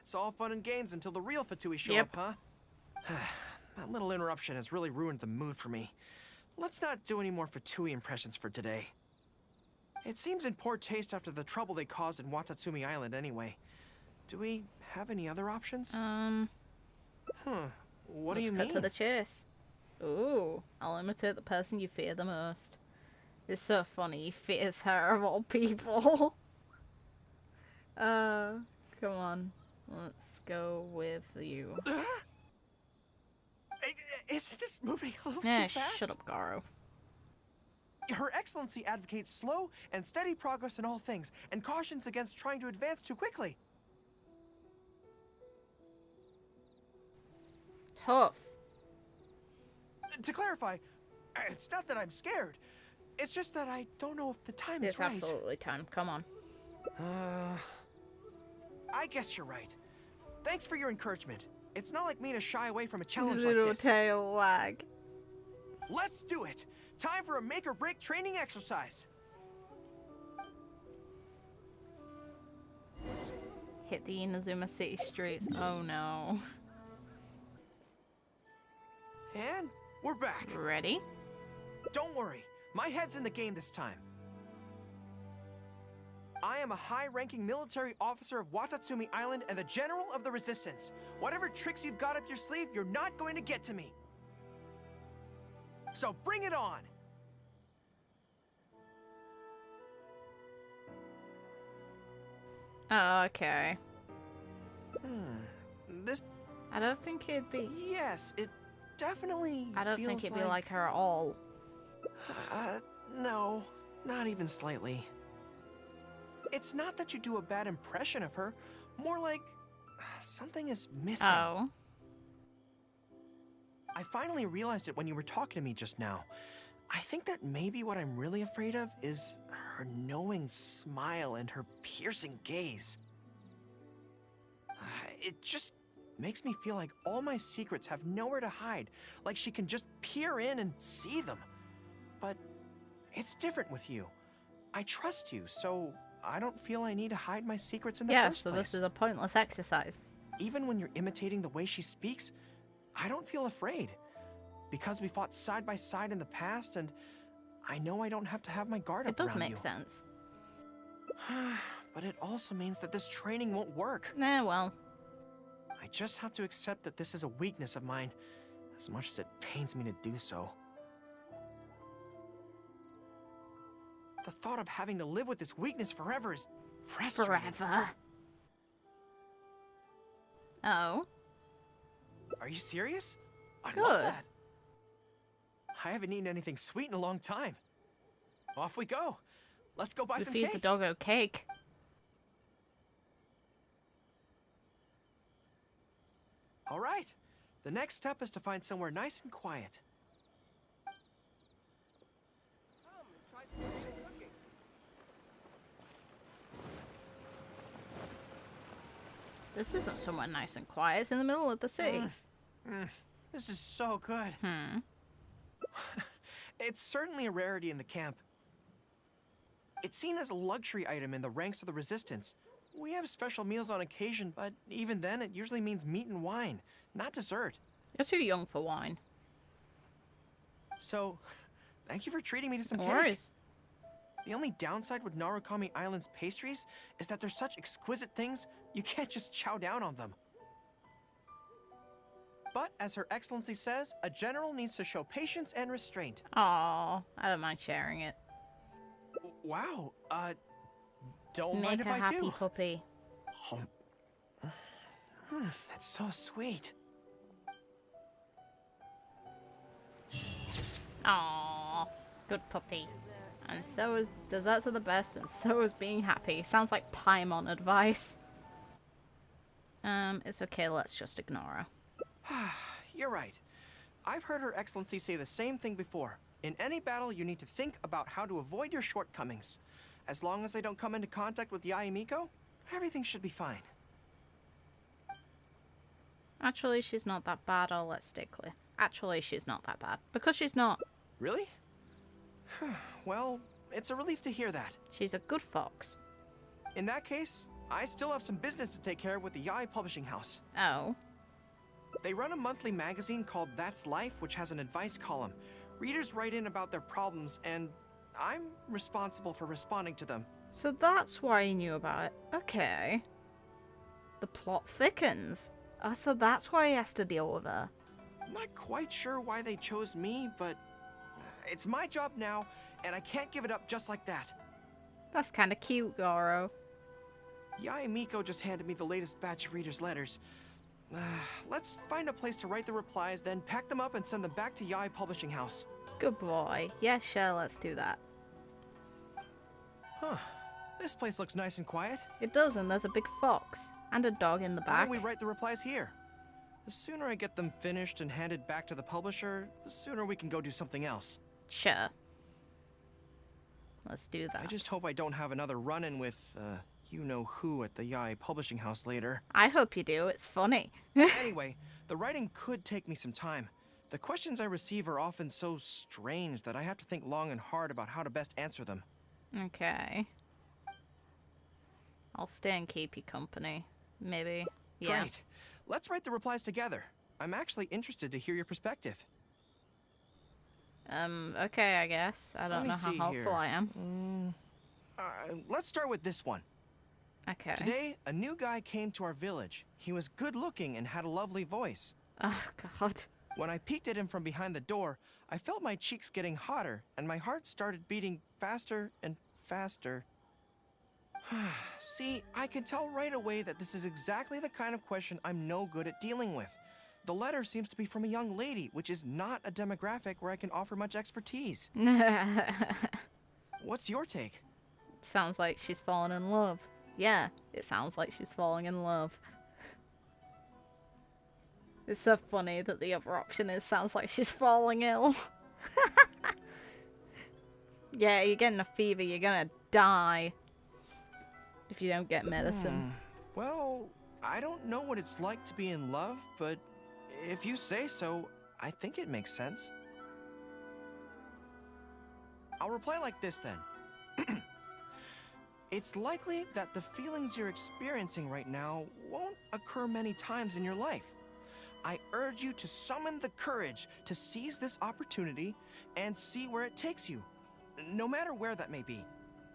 Speaker 3: It's all fun and games until the real Fatui show
Speaker 1: Yep.
Speaker 3: up, huh? That little interruption has really ruined the mood for me. Let's not do any more Fatui impressions for today. It seems in poor taste after the trouble they caused in Watatsumi Island anyway. Do we have any other options? What do you mean?
Speaker 1: Let's cut to the chase. Ooh, I'll imitate the person you fear the most. It's so funny, he fears her of all people. Come on. Let's go with you.
Speaker 3: Isn't this moving a little
Speaker 1: Yeah,
Speaker 3: too fast?
Speaker 1: shut up, Gorou.
Speaker 3: Her Excellency advocates slow and steady progress in all things, and cautions against trying to advance too quickly.
Speaker 1: Tough.
Speaker 3: To clarify, it's not that I'm scared. It's just that I don't know if the time is
Speaker 1: It's
Speaker 3: right.
Speaker 1: absolutely time. Come on.
Speaker 3: I guess you're right. Thanks for your encouragement. It's not like me to shy away from a challenge
Speaker 1: Little
Speaker 3: like this.
Speaker 1: tail wag.
Speaker 3: Let's do it! Time for a make or break training exercise.
Speaker 1: Hit the Inazuma City streets. Oh no.
Speaker 3: And we're back.
Speaker 1: Ready?
Speaker 3: Don't worry, my head's in the game this time. I am a high-ranking military officer of Watatsumi Island and the General of the Resistance. Whatever tricks you've got up your sleeve, you're not going to get to me. So bring it on!
Speaker 1: Oh, okay.
Speaker 3: This...
Speaker 1: I don't think it'd be...
Speaker 3: Yes, it definitely
Speaker 1: I don't
Speaker 3: feels
Speaker 1: think it'd be like her at all.
Speaker 3: No, not even slightly. It's not that you do a bad impression of her, more like something is missing.
Speaker 1: Oh.
Speaker 3: I finally realized it when you were talking to me just now. I think that maybe what I'm really afraid of is her knowing smile and her piercing gaze. It just makes me feel like all my secrets have nowhere to hide, like she can just peer in and see them. But it's different with you. I trust you, so I don't feel I need to hide my secrets in the
Speaker 1: Yeah,
Speaker 3: first
Speaker 1: so
Speaker 3: place.
Speaker 1: this is a pointless exercise.
Speaker 3: Even when you're imitating the way she speaks, I don't feel afraid. Because we fought side by side in the past, and I know I don't have to have my guard
Speaker 1: It
Speaker 3: up
Speaker 1: does
Speaker 3: around
Speaker 1: make
Speaker 3: you.
Speaker 1: sense.
Speaker 3: But it also means that this training won't work.
Speaker 1: Nah, well.
Speaker 3: I just have to accept that this is a weakness of mine, as much as it pains me to do so. The thought of having to live with this weakness forever is frustrating.
Speaker 1: Forever. Oh.
Speaker 3: Are you serious? I
Speaker 1: Good.
Speaker 3: love that. I haven't eaten anything sweet in a long time. Off we go. Let's go buy
Speaker 1: We
Speaker 3: some
Speaker 1: feed
Speaker 3: cake.
Speaker 1: the doggo cake.
Speaker 3: All right. The next step is to find somewhere nice and quiet.
Speaker 1: This isn't somewhere nice and quiet. It's in the middle of the city.
Speaker 3: This is so good. It's certainly a rarity in the camp. It's seen as a luxury item in the ranks of the Resistance. We have special meals on occasion, but even then it usually means meat and wine, not dessert.
Speaker 1: You're too young for wine.
Speaker 3: So, thank you for treating me to some
Speaker 1: No
Speaker 3: cake.
Speaker 1: worries.
Speaker 3: The only downside with Narukami Island's pastries is that they're such exquisite things, you can't just chow down on them. But, as Her Excellency says, a general needs to show patience and restraint.
Speaker 1: Aw, I don't mind sharing it.
Speaker 3: Wow, don't
Speaker 1: Make
Speaker 3: mind if
Speaker 1: a
Speaker 3: I
Speaker 1: happy
Speaker 3: do.
Speaker 1: puppy.
Speaker 3: That's so sweet.
Speaker 1: Aw, good puppy. And so is desserts are the best, and so is being happy. Sounds like Paimon advice. It's okay, let's just ignore her.
Speaker 3: You're right. I've heard Her Excellency say the same thing before. In any battle, you need to think about how to avoid your shortcomings. As long as I don't come into contact with Yae Miko, everything should be fine.
Speaker 1: Actually, she's not that bad. Oh, let's stay clear. Actually, she's not that bad. Because she's not.
Speaker 3: Really? Well, it's a relief to hear that.
Speaker 1: She's a good fox.
Speaker 3: In that case, I still have some business to take care of with the Yae Publishing House.
Speaker 1: Oh.
Speaker 3: They run a monthly magazine called That's Life, which has an advice column. Readers write in about their problems, and I'm responsible for responding to them.
Speaker 1: So that's why you knew about it. Okay. The plot thickens. Oh, so that's why he has to deal with her.
Speaker 3: I'm not quite sure why they chose me, but it's my job now, and I can't give it up just like that.
Speaker 1: That's kind of cute, Gorou.
Speaker 3: Yae Miko just handed me the latest batch of readers' letters. Let's find a place to write the replies, then pack them up and send them back to Yae Publishing House.
Speaker 1: Good boy. Yeah, sure, let's do that.
Speaker 3: Huh. This place looks nice and quiet.
Speaker 1: It does, and there's a big fox. And a dog in the
Speaker 3: Why
Speaker 1: back.
Speaker 3: don't we write the replies here? The sooner I get them finished and handed back to the publisher, the sooner we can go do something else.
Speaker 1: Sure. Let's do that.
Speaker 3: I just hope I don't have another run-in with, you-know-who at the Yae Publishing House later.
Speaker 1: I hope you do. It's funny.
Speaker 3: Anyway, the writing could take me some time. The questions I receive are often so strange that I have to think long and hard about how to best answer them.
Speaker 1: Okay. I'll stay and keep you company. Maybe. Yeah.
Speaker 3: Great. Let's write the replies together. I'm actually interested to hear your perspective.
Speaker 1: Okay, I guess. I don't know how helpful I am.
Speaker 3: Let's start with this one.
Speaker 1: Okay.
Speaker 3: Today, a new guy came to our village. He was good-looking and had a lovely voice.
Speaker 1: Oh, God.
Speaker 3: When I peeked at him from behind the door, I felt my cheeks getting hotter, and my heart started beating faster and faster. See, I can tell right away that this is exactly the kind of question I'm no good at dealing with. The letter seems to be from a young lady, which is not a demographic where I can offer much expertise. What's your take?
Speaker 1: Sounds like she's fallen in love. Yeah, it sounds like she's falling in love. It's so funny that the other option is sounds like she's falling ill. Yeah, you're getting a fever, you're gonna die. If you don't get medicine.
Speaker 3: Well, I don't know what it's like to be in love, but if you say so, I think it makes sense. I'll reply like this then. It's likely that the feelings you're experiencing right now won't occur many times in your life. I urge you to summon the courage to seize this opportunity and see where it takes you, no matter where that may be.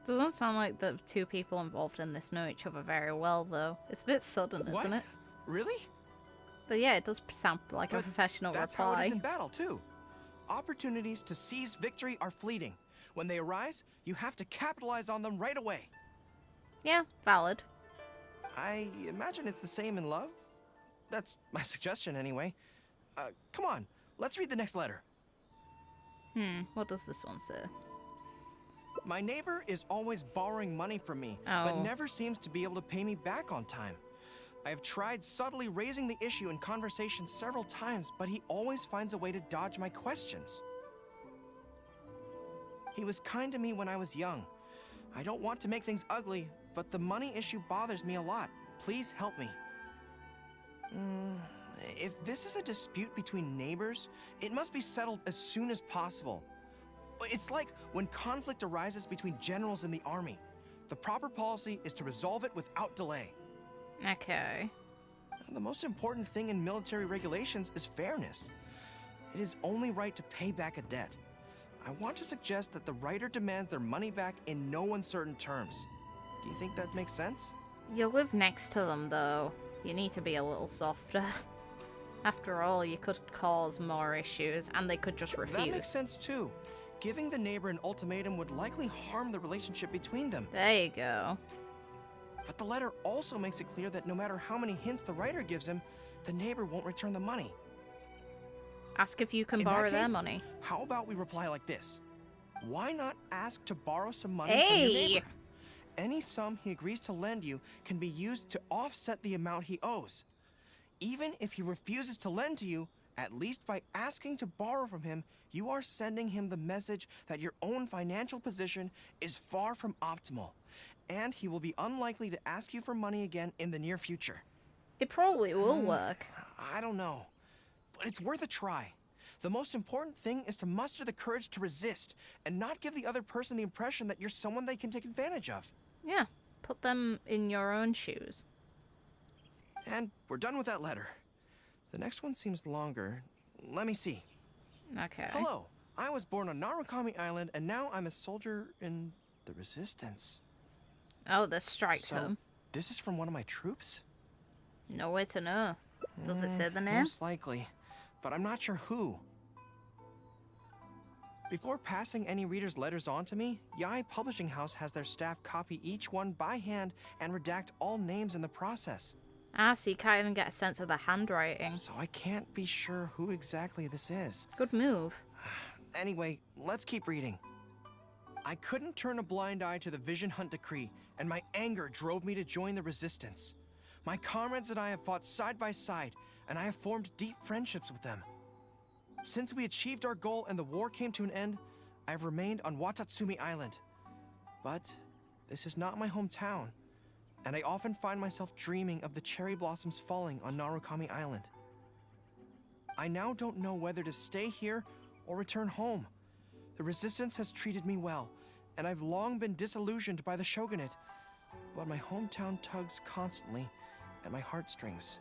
Speaker 1: Doesn't sound like the two people involved in this know each other very well, though. It's a bit sudden,
Speaker 3: What?
Speaker 1: isn't it?
Speaker 3: Really?
Speaker 1: But yeah, it does sound like a
Speaker 3: But
Speaker 1: professional
Speaker 3: that's
Speaker 1: reply.
Speaker 3: how it is in battle, too. Opportunities to seize victory are fleeting. When they arise, you have to capitalize on them right away.
Speaker 1: Yeah, valid.
Speaker 3: I imagine it's the same in love. That's my suggestion, anyway. Come on, let's read the next letter.
Speaker 1: What does this one say?
Speaker 3: My neighbor is always borrowing money from me, but
Speaker 1: Oh.
Speaker 3: never seems to be able to pay me back on time. I have tried subtly raising the issue in conversation several times, but he always finds a way to dodge my questions. He was kind to me when I was young. I don't want to make things ugly, but the money issue bothers me a lot. Please help me. If this is a dispute between neighbors, it must be settled as soon as possible. It's like when conflict arises between generals in the army. The proper policy is to resolve it without delay.
Speaker 1: Okay.
Speaker 3: The most important thing in military regulations is fairness. It is only right to pay back a debt. I want to suggest that the writer demands their money back in no uncertain terms. Do you think that makes sense?
Speaker 1: You live next to them, though. You need to be a little softer. After all, you could cause more issues, and they could just refuse.
Speaker 3: That makes sense, too. Giving the neighbor an ultimatum would likely harm the relationship between them.
Speaker 1: There you go.
Speaker 3: But the letter also makes it clear that no matter how many hints the writer gives him, the neighbor won't return the money.
Speaker 1: Ask if you can
Speaker 3: In
Speaker 1: borrow
Speaker 3: that
Speaker 1: their
Speaker 3: case,
Speaker 1: money.
Speaker 3: How about we reply like this? Why not ask to borrow some money from your neighbor? Any sum he agrees to lend you can be used to offset the amount he owes. Even if he refuses to lend to you, at least by asking to borrow from him, you are sending him the message that your own financial position is far from optimal, and he will be unlikely to ask you for money again in the near future.
Speaker 1: It probably will work.
Speaker 3: I don't know, but it's worth a try. The most important thing is to muster the courage to resist and not give the other person the impression that you're someone they can take advantage of.
Speaker 1: Yeah, put them in your own shoes.
Speaker 3: And we're done with that letter. The next one seems longer. Let me see.
Speaker 1: Okay.
Speaker 3: Hello, I was born on Narukami Island, and now I'm a soldier in the Resistance.
Speaker 1: Oh, the strike
Speaker 3: So,
Speaker 1: home.
Speaker 3: this is from one of my troops?
Speaker 1: No way to know. Does it say the name?
Speaker 3: Most likely, but I'm not sure who. Before passing any reader's letters on to me, Yai Publishing House has their staff copy each one by hand and redact all names in the process.
Speaker 1: Ah, so you can't even get a sense of the handwriting.
Speaker 3: So I can't be sure who exactly this is.
Speaker 1: Good move.
Speaker 3: Anyway, let's keep reading. I couldn't turn a blind eye to the Vision Hunt decree, and my anger drove me to join the Resistance. My comrades and I have fought side by side, and I have formed deep friendships with them. Since we achieved our goal and the war came to an end, I have remained on Watatsumi Island. But this is not my hometown, and I often find myself dreaming of the cherry blossoms falling on Narukami Island. I now don't know whether to stay here or return home. The Resistance has treated me well, and I've long been disillusioned by the shogunate, but my hometown tugs constantly at my heartstrings.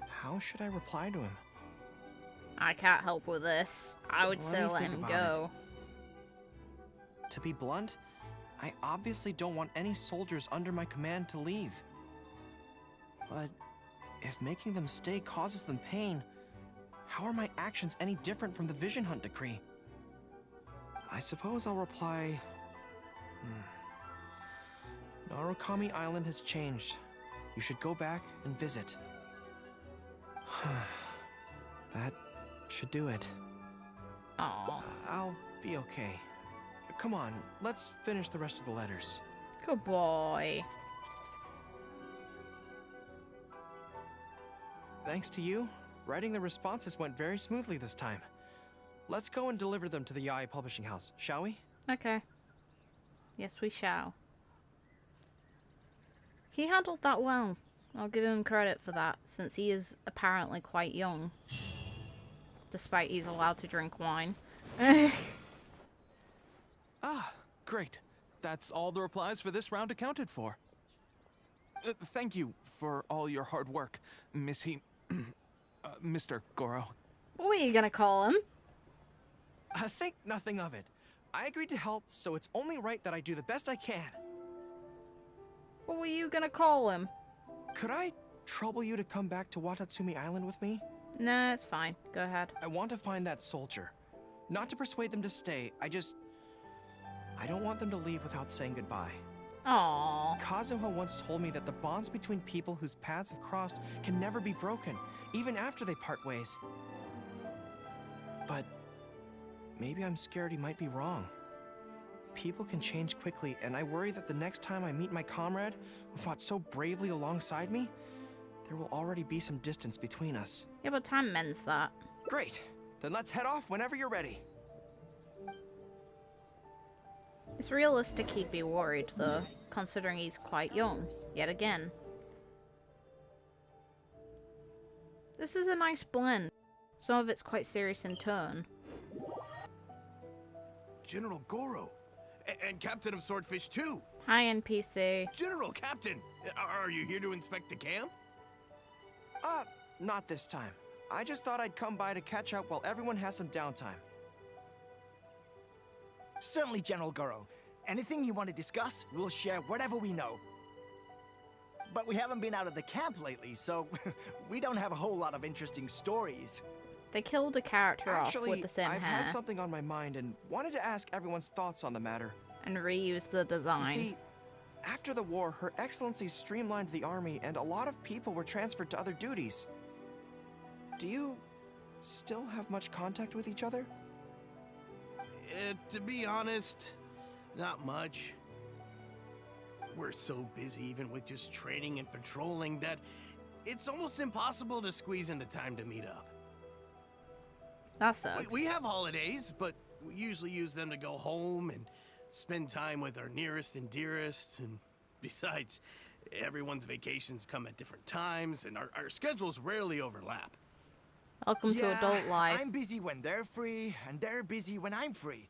Speaker 3: How should I reply to him?
Speaker 1: I can't help with this. I would say let him go.
Speaker 3: To be blunt, I obviously don't want any soldiers under my command to leave. But if making them stay causes them pain, how are my actions any different from the Vision Hunt decree? I suppose I'll reply... Narukami Island has changed. You should go back and visit. That should do it.
Speaker 1: Aww.
Speaker 3: I'll be okay. Come on, let's finish the rest of the letters.
Speaker 1: Good boy.
Speaker 3: Thanks to you, writing the responses went very smoothly this time. Let's go and deliver them to the Yai Publishing House, shall we?
Speaker 1: Okay. Yes, we shall. He handled that well. I'll give him credit for that, since he is apparently quite young. Despite he's allowed to drink wine.
Speaker 7: Ah, great. That's all the replies for this round accounted for. Thank you for all your hard work, Mr. Gorou.
Speaker 1: What are you gonna call him?
Speaker 3: I think nothing of it. I agreed to help, so it's only right that I do the best I can.
Speaker 1: What were you gonna call him?
Speaker 3: Could I trouble you to come back to Watatsumi Island with me?
Speaker 1: Nah, it's fine. Go ahead.
Speaker 3: I want to find that soldier. Not to persuade them to stay, I don't want them to leave without saying goodbye.
Speaker 1: Aww.
Speaker 3: Kazuha once told me that the bonds between people whose paths have crossed can never be broken, even after they part ways. But maybe I'm scared he might be wrong. People can change quickly, and I worry that the next time I meet my comrade, who fought so bravely alongside me, there will already be some distance between us.
Speaker 1: Yeah, but time mends that.
Speaker 3: Great. Then let's head off whenever you're ready.
Speaker 1: It's realistic he'd be worried, though, considering he's quite young, yet again. This is a nice blend. Some of it's quite serious in tone.
Speaker 5: General Gorou, and Captain of Swordfish too.
Speaker 1: Hi, NPC.
Speaker 5: General Captain, are you here to inspect the camp?
Speaker 3: Not this time. I just thought I'd come by to catch up while everyone has some downtime.
Speaker 9: Certainly, General Gorou. Anything you want to discuss, we'll share whatever we know. But we haven't been out of the camp lately, so we don't have a whole lot of interesting stories.
Speaker 1: They killed a character off with the same
Speaker 3: I've
Speaker 1: hair
Speaker 3: had something on my mind and wanted to ask everyone's thoughts on the matter.
Speaker 1: and reused the
Speaker 3: You
Speaker 1: design.
Speaker 3: see, after the war, Her Excellency streamlined the army and a lot of people were transferred to other duties. Do you still have much contact with each other?
Speaker 10: To be honest, not much. We're so busy even with just training and patrolling that it's almost impossible to squeeze in the time to meet up.
Speaker 1: That sucks.
Speaker 10: We have holidays, but we usually use them to go home and spend time with our nearest and dearest. And besides, everyone's vacations come at different times, and our schedules rarely overlap.
Speaker 1: Welcome to adult life.
Speaker 9: I'm busy when they're free, and they're busy when I'm free.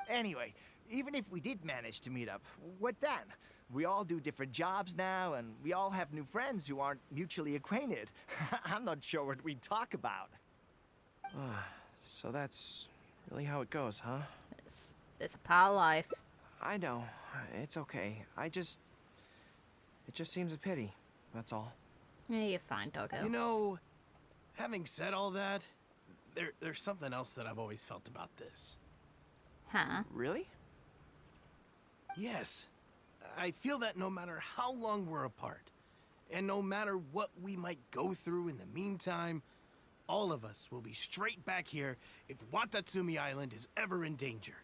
Speaker 9: Anyway, even if we did manage to meet up, what then? We all do different jobs now, and we all have new friends who aren't mutually acquainted. I'm not sure what we'd talk about.
Speaker 3: So that's really how it goes, huh?
Speaker 1: It's a part of life.
Speaker 3: I know. It's okay. It just seems a pity. That's all.
Speaker 1: Yeah, you're fine, doggo.
Speaker 10: You know, having said all that, there's something else that I've always felt about this.
Speaker 1: Huh?
Speaker 3: Really?
Speaker 10: Yes. I feel that no matter how long we're apart, and no matter what we might go through in the meantime, all of us will be straight back here if Watatsumi Island is ever in danger.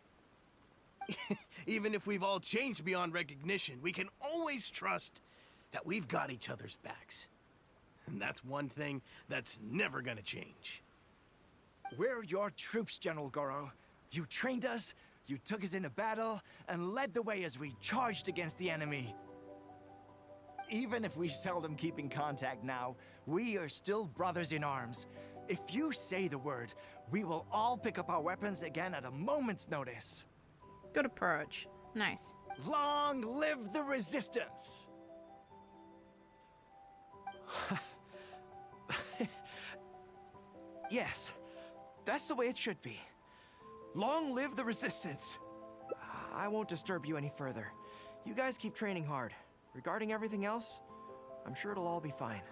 Speaker 10: Even if we've all changed beyond recognition, we can always trust that we've got each other's backs. And that's one thing that's never gonna change.
Speaker 9: We're your troops, General Gorou. You trained us, you took us into battle, and led the way as we charged against the enemy. Even if we seldom keep in contact now, we are still brothers in arms. If you say the word, we will all pick up our weapons again at a moment's notice.
Speaker 1: Good approach. Nice.
Speaker 9: Long live the resistance!
Speaker 3: Yes. That's the way it should be. Long live the resistance! I won't disturb you any further. You guys keep training hard. Regarding everything else, I'm sure it'll all be fine.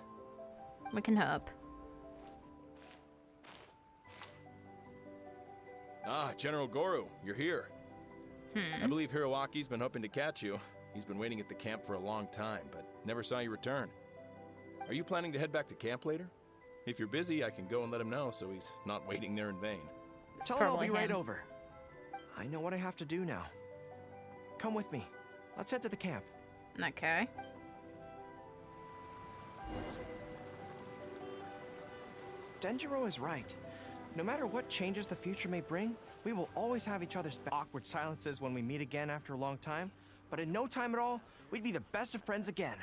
Speaker 1: We can hope.
Speaker 11: Ah, General Gorou, you're here. I believe Hiroaki's been hoping to catch you. He's been waiting at the camp for a long time, but never saw you return. Are you planning to head back to camp later? If you're busy, I can go and let him know so he's not waiting there in vain.
Speaker 3: Tell him I'll be
Speaker 1: probably
Speaker 3: right
Speaker 1: him.
Speaker 3: over. I know what I have to do now. Come with me. Let's head to the camp.
Speaker 1: Okay.
Speaker 3: Denjiro is right. No matter what changes the future may bring, we will always have each other's awkward silences when we meet again after a long time, but in no time at all, we'd be the best of friends again.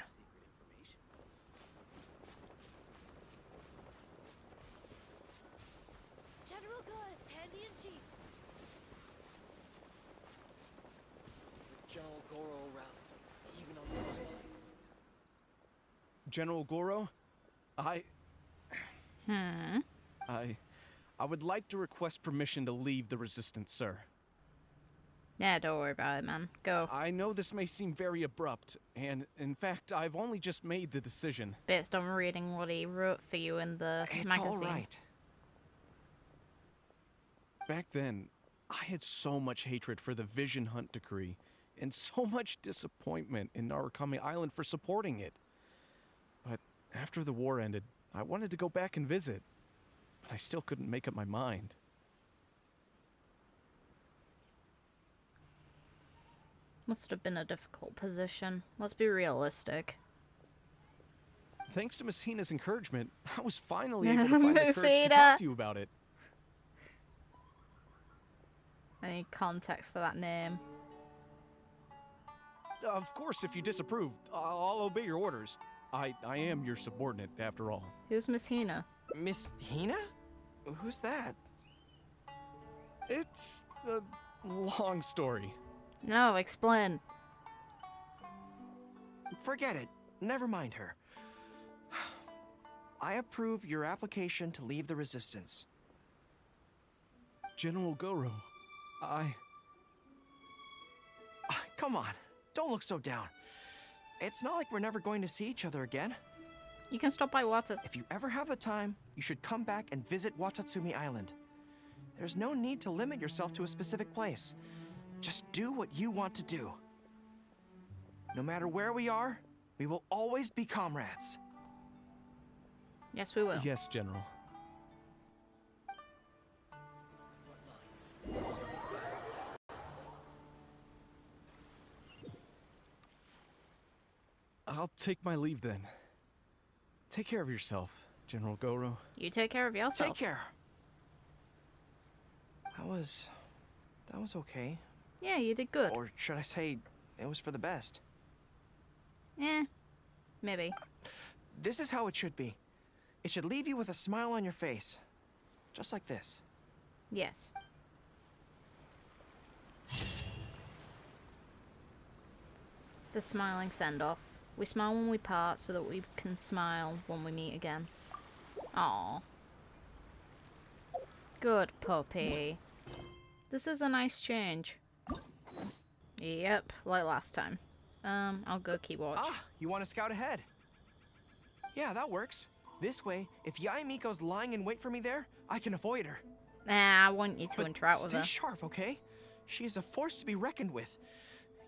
Speaker 8: General goods, handy and cheap.
Speaker 12: With General Gorou around, even on the holidays.
Speaker 7: General Gorou, I would like to request permission to leave the Resistance, sir.
Speaker 1: Yeah, don't worry about it, man. Go.
Speaker 7: I know this may seem very abrupt, and in fact, I've only just made the decision.
Speaker 1: Based on reading what he wrote for you in the
Speaker 3: It's
Speaker 1: magazine.
Speaker 3: all right.
Speaker 7: Back then, I had so much hatred for the Vision Hunt decree, and so much disappointment in Narukami Island for supporting it. But after the war ended, I wanted to go back and visit, but I still couldn't make up my mind.
Speaker 1: Must have been a difficult position. Let's be realistic.
Speaker 7: Thanks to Miss Hina's encouragement, I was finally able to find the
Speaker 1: Miss
Speaker 7: courage to
Speaker 1: Hina.
Speaker 7: talk to you about it.
Speaker 1: I need context for that name.
Speaker 7: Of course, if you disapprove, I'll obey your orders. I am your subordinate, after all.
Speaker 1: Who's Miss Hina?
Speaker 3: Miss Hina? Who's that?
Speaker 7: It's a long story.
Speaker 1: No, explain.
Speaker 3: Forget it. Never mind her. I approve your application to leave the Resistance.
Speaker 7: General Gorou,
Speaker 3: Come on, don't look so down. It's not like we're never going to see each other again.
Speaker 1: You can stop by Waters.
Speaker 3: If you ever have the time, you should come back and visit Watatsumi Island. There's no need to limit yourself to a specific place. Just do what you want to do. No matter where we are, we will always be comrades.
Speaker 1: Yes, we will.
Speaker 7: Yes, General. I'll take my leave then. Take care of yourself, General Gorou.
Speaker 1: You take care of yourself.
Speaker 3: Take care. That was okay.
Speaker 1: Yeah, you did good.
Speaker 3: Or should I say, it was for the best.
Speaker 1: Eh, maybe.
Speaker 3: This is how it should be. It should leave you with a smile on your face. Just like this.
Speaker 1: Yes. The smiling send-off. We smile when we part so that we can smile when we meet again. Aww. Good puppy. This is a nice change. Yep, like last time. I'll go keep watch.
Speaker 3: Ah, you want to scout ahead? Yeah, that works. This way, if Yae Miko's lying in wait for me there, I can avoid her.
Speaker 1: Nah, I want you to
Speaker 3: But
Speaker 1: interact with
Speaker 3: stay
Speaker 1: her.
Speaker 3: sharp, okay? She is a force to be reckoned with.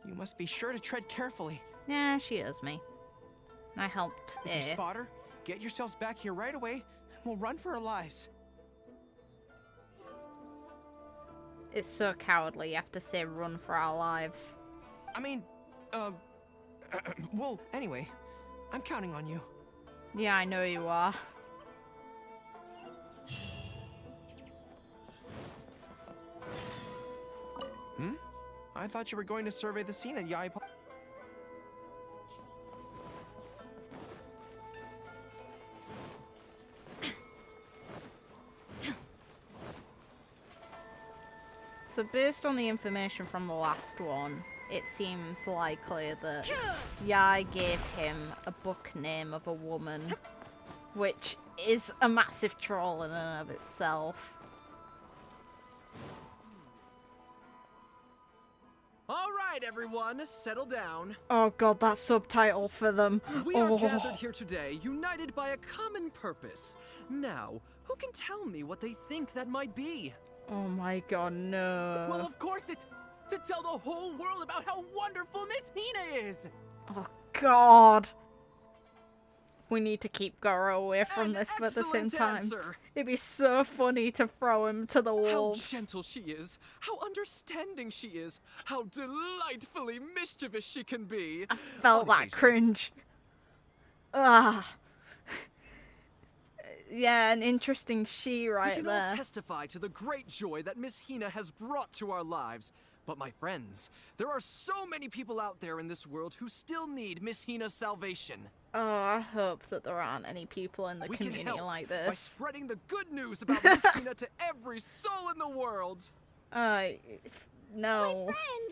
Speaker 3: You must be sure to tread carefully.
Speaker 1: Yeah, she owes me. I helped.
Speaker 3: If you spot her, get yourselves back here right away, and we'll run for our lives.
Speaker 1: It's so cowardly, you have to say run for our lives.
Speaker 3: I mean, well, anyway, I'm counting on you.
Speaker 1: Yeah, I know you are.
Speaker 3: Hmm? I thought you were going to survey the scene at Yae.
Speaker 1: So based on the information from the last one, it seems likely that Yae gave him a book name of a woman, which is a massive troll in and of itself.
Speaker 12: All right, everyone, settle down.
Speaker 1: Oh god, that subtitle for them.
Speaker 12: We are gathered here today, united by a common purpose. Now, who can tell me what they think that might be?
Speaker 1: Oh my god, no.
Speaker 12: Well, of course it's to tell the whole world about how wonderful Miss Hina is!
Speaker 1: Oh god. We need to keep Gorou away from this, but at the same time,
Speaker 12: answer.
Speaker 1: it'd be so funny to throw him to the wolves.
Speaker 12: How gentle she is, how understanding she is, how delightfully mischievous she can be.
Speaker 1: I felt that cringe. Ah. Yeah, an interesting she right
Speaker 12: we can
Speaker 1: there.
Speaker 12: all testify to the great joy that Miss Hina has brought to our lives. But my friends, there are so many people out there in this world who still need Miss Hina's salvation.
Speaker 1: Oh, I hope that there aren't any people in the
Speaker 12: We
Speaker 1: community
Speaker 12: can help
Speaker 1: like
Speaker 12: by
Speaker 1: this.
Speaker 12: spreading the good news about Miss Hina to every soul in the world.
Speaker 1: No.
Speaker 2: My friend,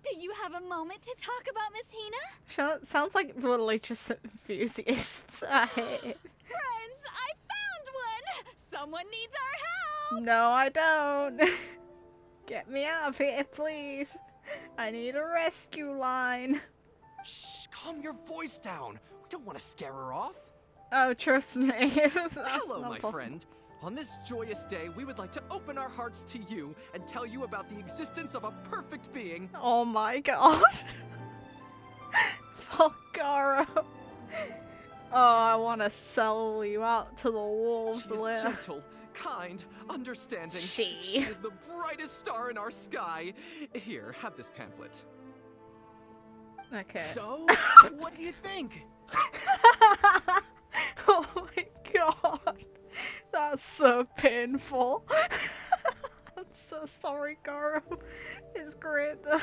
Speaker 2: do you have a moment to talk about Miss Hina?
Speaker 1: Sounds like religious enthusiasts. I hate it.
Speaker 2: Friends, I found one! Someone needs our help!
Speaker 1: No, I don't. Get me out of here, please. I need a rescue line.
Speaker 12: Shh, calm your voice down. We don't want to scare her off.
Speaker 1: Oh, trust me.
Speaker 12: Hello, my
Speaker 1: possible.
Speaker 12: friend. On this joyous day, we would like to open our hearts to you and tell you about the existence of a perfect being.
Speaker 1: Oh my god. Fuck Gorou. Oh, I want to sell you out to the wolves
Speaker 12: She is
Speaker 1: later.
Speaker 12: gentle, kind, understanding.
Speaker 1: She
Speaker 12: is the brightest star in our sky. Here, have this pamphlet.
Speaker 1: Okay.
Speaker 12: So, what do you think?
Speaker 1: Oh my god. That's so painful. I'm so sorry, Gorou. It's great though.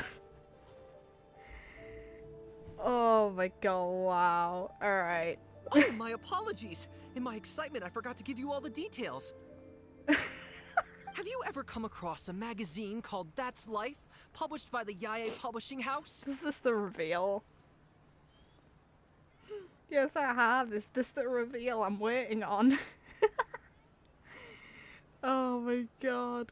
Speaker 1: Oh my god, wow. Alright.
Speaker 12: Oh, my apologies. In my excitement, I forgot to give you all the details. Have you ever come across a magazine called That's Life, published by the Yae Publishing House?
Speaker 1: Is this the reveal? Yes, I have. Is this the reveal I'm waiting on? Oh my god.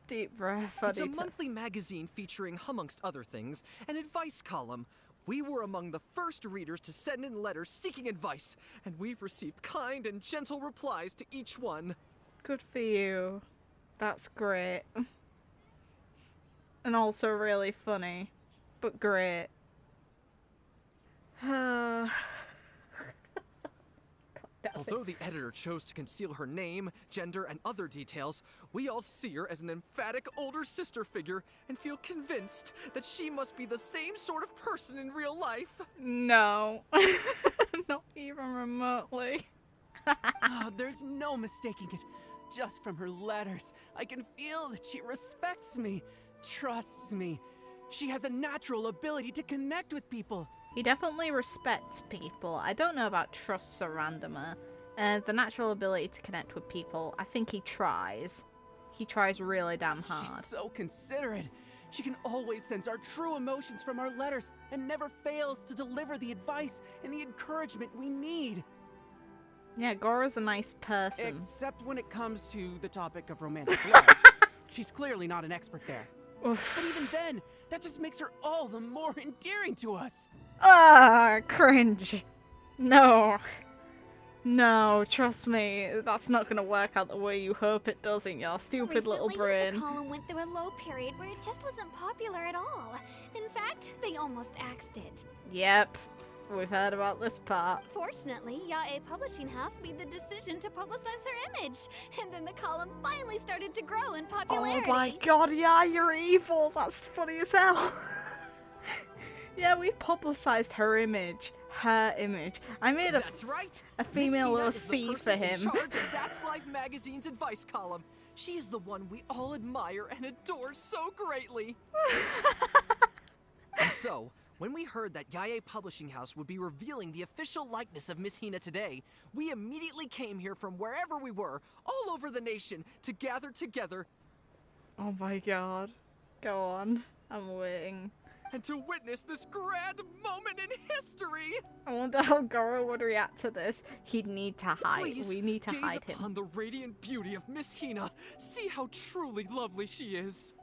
Speaker 1: Deep breath.
Speaker 12: It's a monthly magazine featuring, amongst other things, an advice column. We were among the first readers to send in letters seeking advice, and we've received kind and gentle replies to each one.
Speaker 1: Good for you. That's great. And also really funny, but great.
Speaker 12: Although the editor chose to conceal her name, gender, and other details, we all see her as an emphatic older sister figure and feel convinced that she must be the same sort of person in real life.
Speaker 1: No. Not even remotely.
Speaker 13: There's no mistaking it. Just from her letters, I can feel that she respects me, trusts me. She has a natural ability to connect with people.
Speaker 1: He definitely respects people. I don't know about trust Randomer. The natural ability to connect with people, I think he tries. He tries really damn hard.
Speaker 13: She's so considerate. She can always sense our true emotions from our letters and never fails to deliver the advice and the encouragement we need.
Speaker 1: Yeah, Gorou's a nice person.
Speaker 13: Except when it comes to the topic of romantic love. She's clearly not an expert there.
Speaker 1: Oof.
Speaker 13: But even then, that just makes her all the more endearing to us.
Speaker 1: Ah, cringe. No. No, trust me, that's not gonna work out the way you hope it does in your stupid little brain.
Speaker 2: The column went through a low period where it just wasn't popular at all. In fact, they almost axed it.
Speaker 1: Yep, we've heard about this part.
Speaker 2: Fortunately, Yae Publishing House made the decision to publicize her image, and then the column finally started to grow in popularity.
Speaker 1: Oh my god, yeah, you're evil. That's funny as hell. Yeah, we publicized her image. Her image. I made
Speaker 12: That's right.
Speaker 1: a female little C for him.
Speaker 12: In charge of That's Life magazine's advice column. She is the one we all admire and adore so greatly. And so, when we heard that Yae Publishing House would be revealing the official likeness of Miss Hina today, we immediately came here from wherever we were, all over the nation, to gather together.
Speaker 1: Oh my god. Go on. I'm waiting.
Speaker 12: And to witness this grand moment in history!
Speaker 1: I wonder how Gorou would react to this. He'd need to hide.
Speaker 12: Please,
Speaker 1: we need to hide
Speaker 12: gaze
Speaker 1: him.
Speaker 12: upon the radiant beauty of Miss Hina. See how truly lovely she is.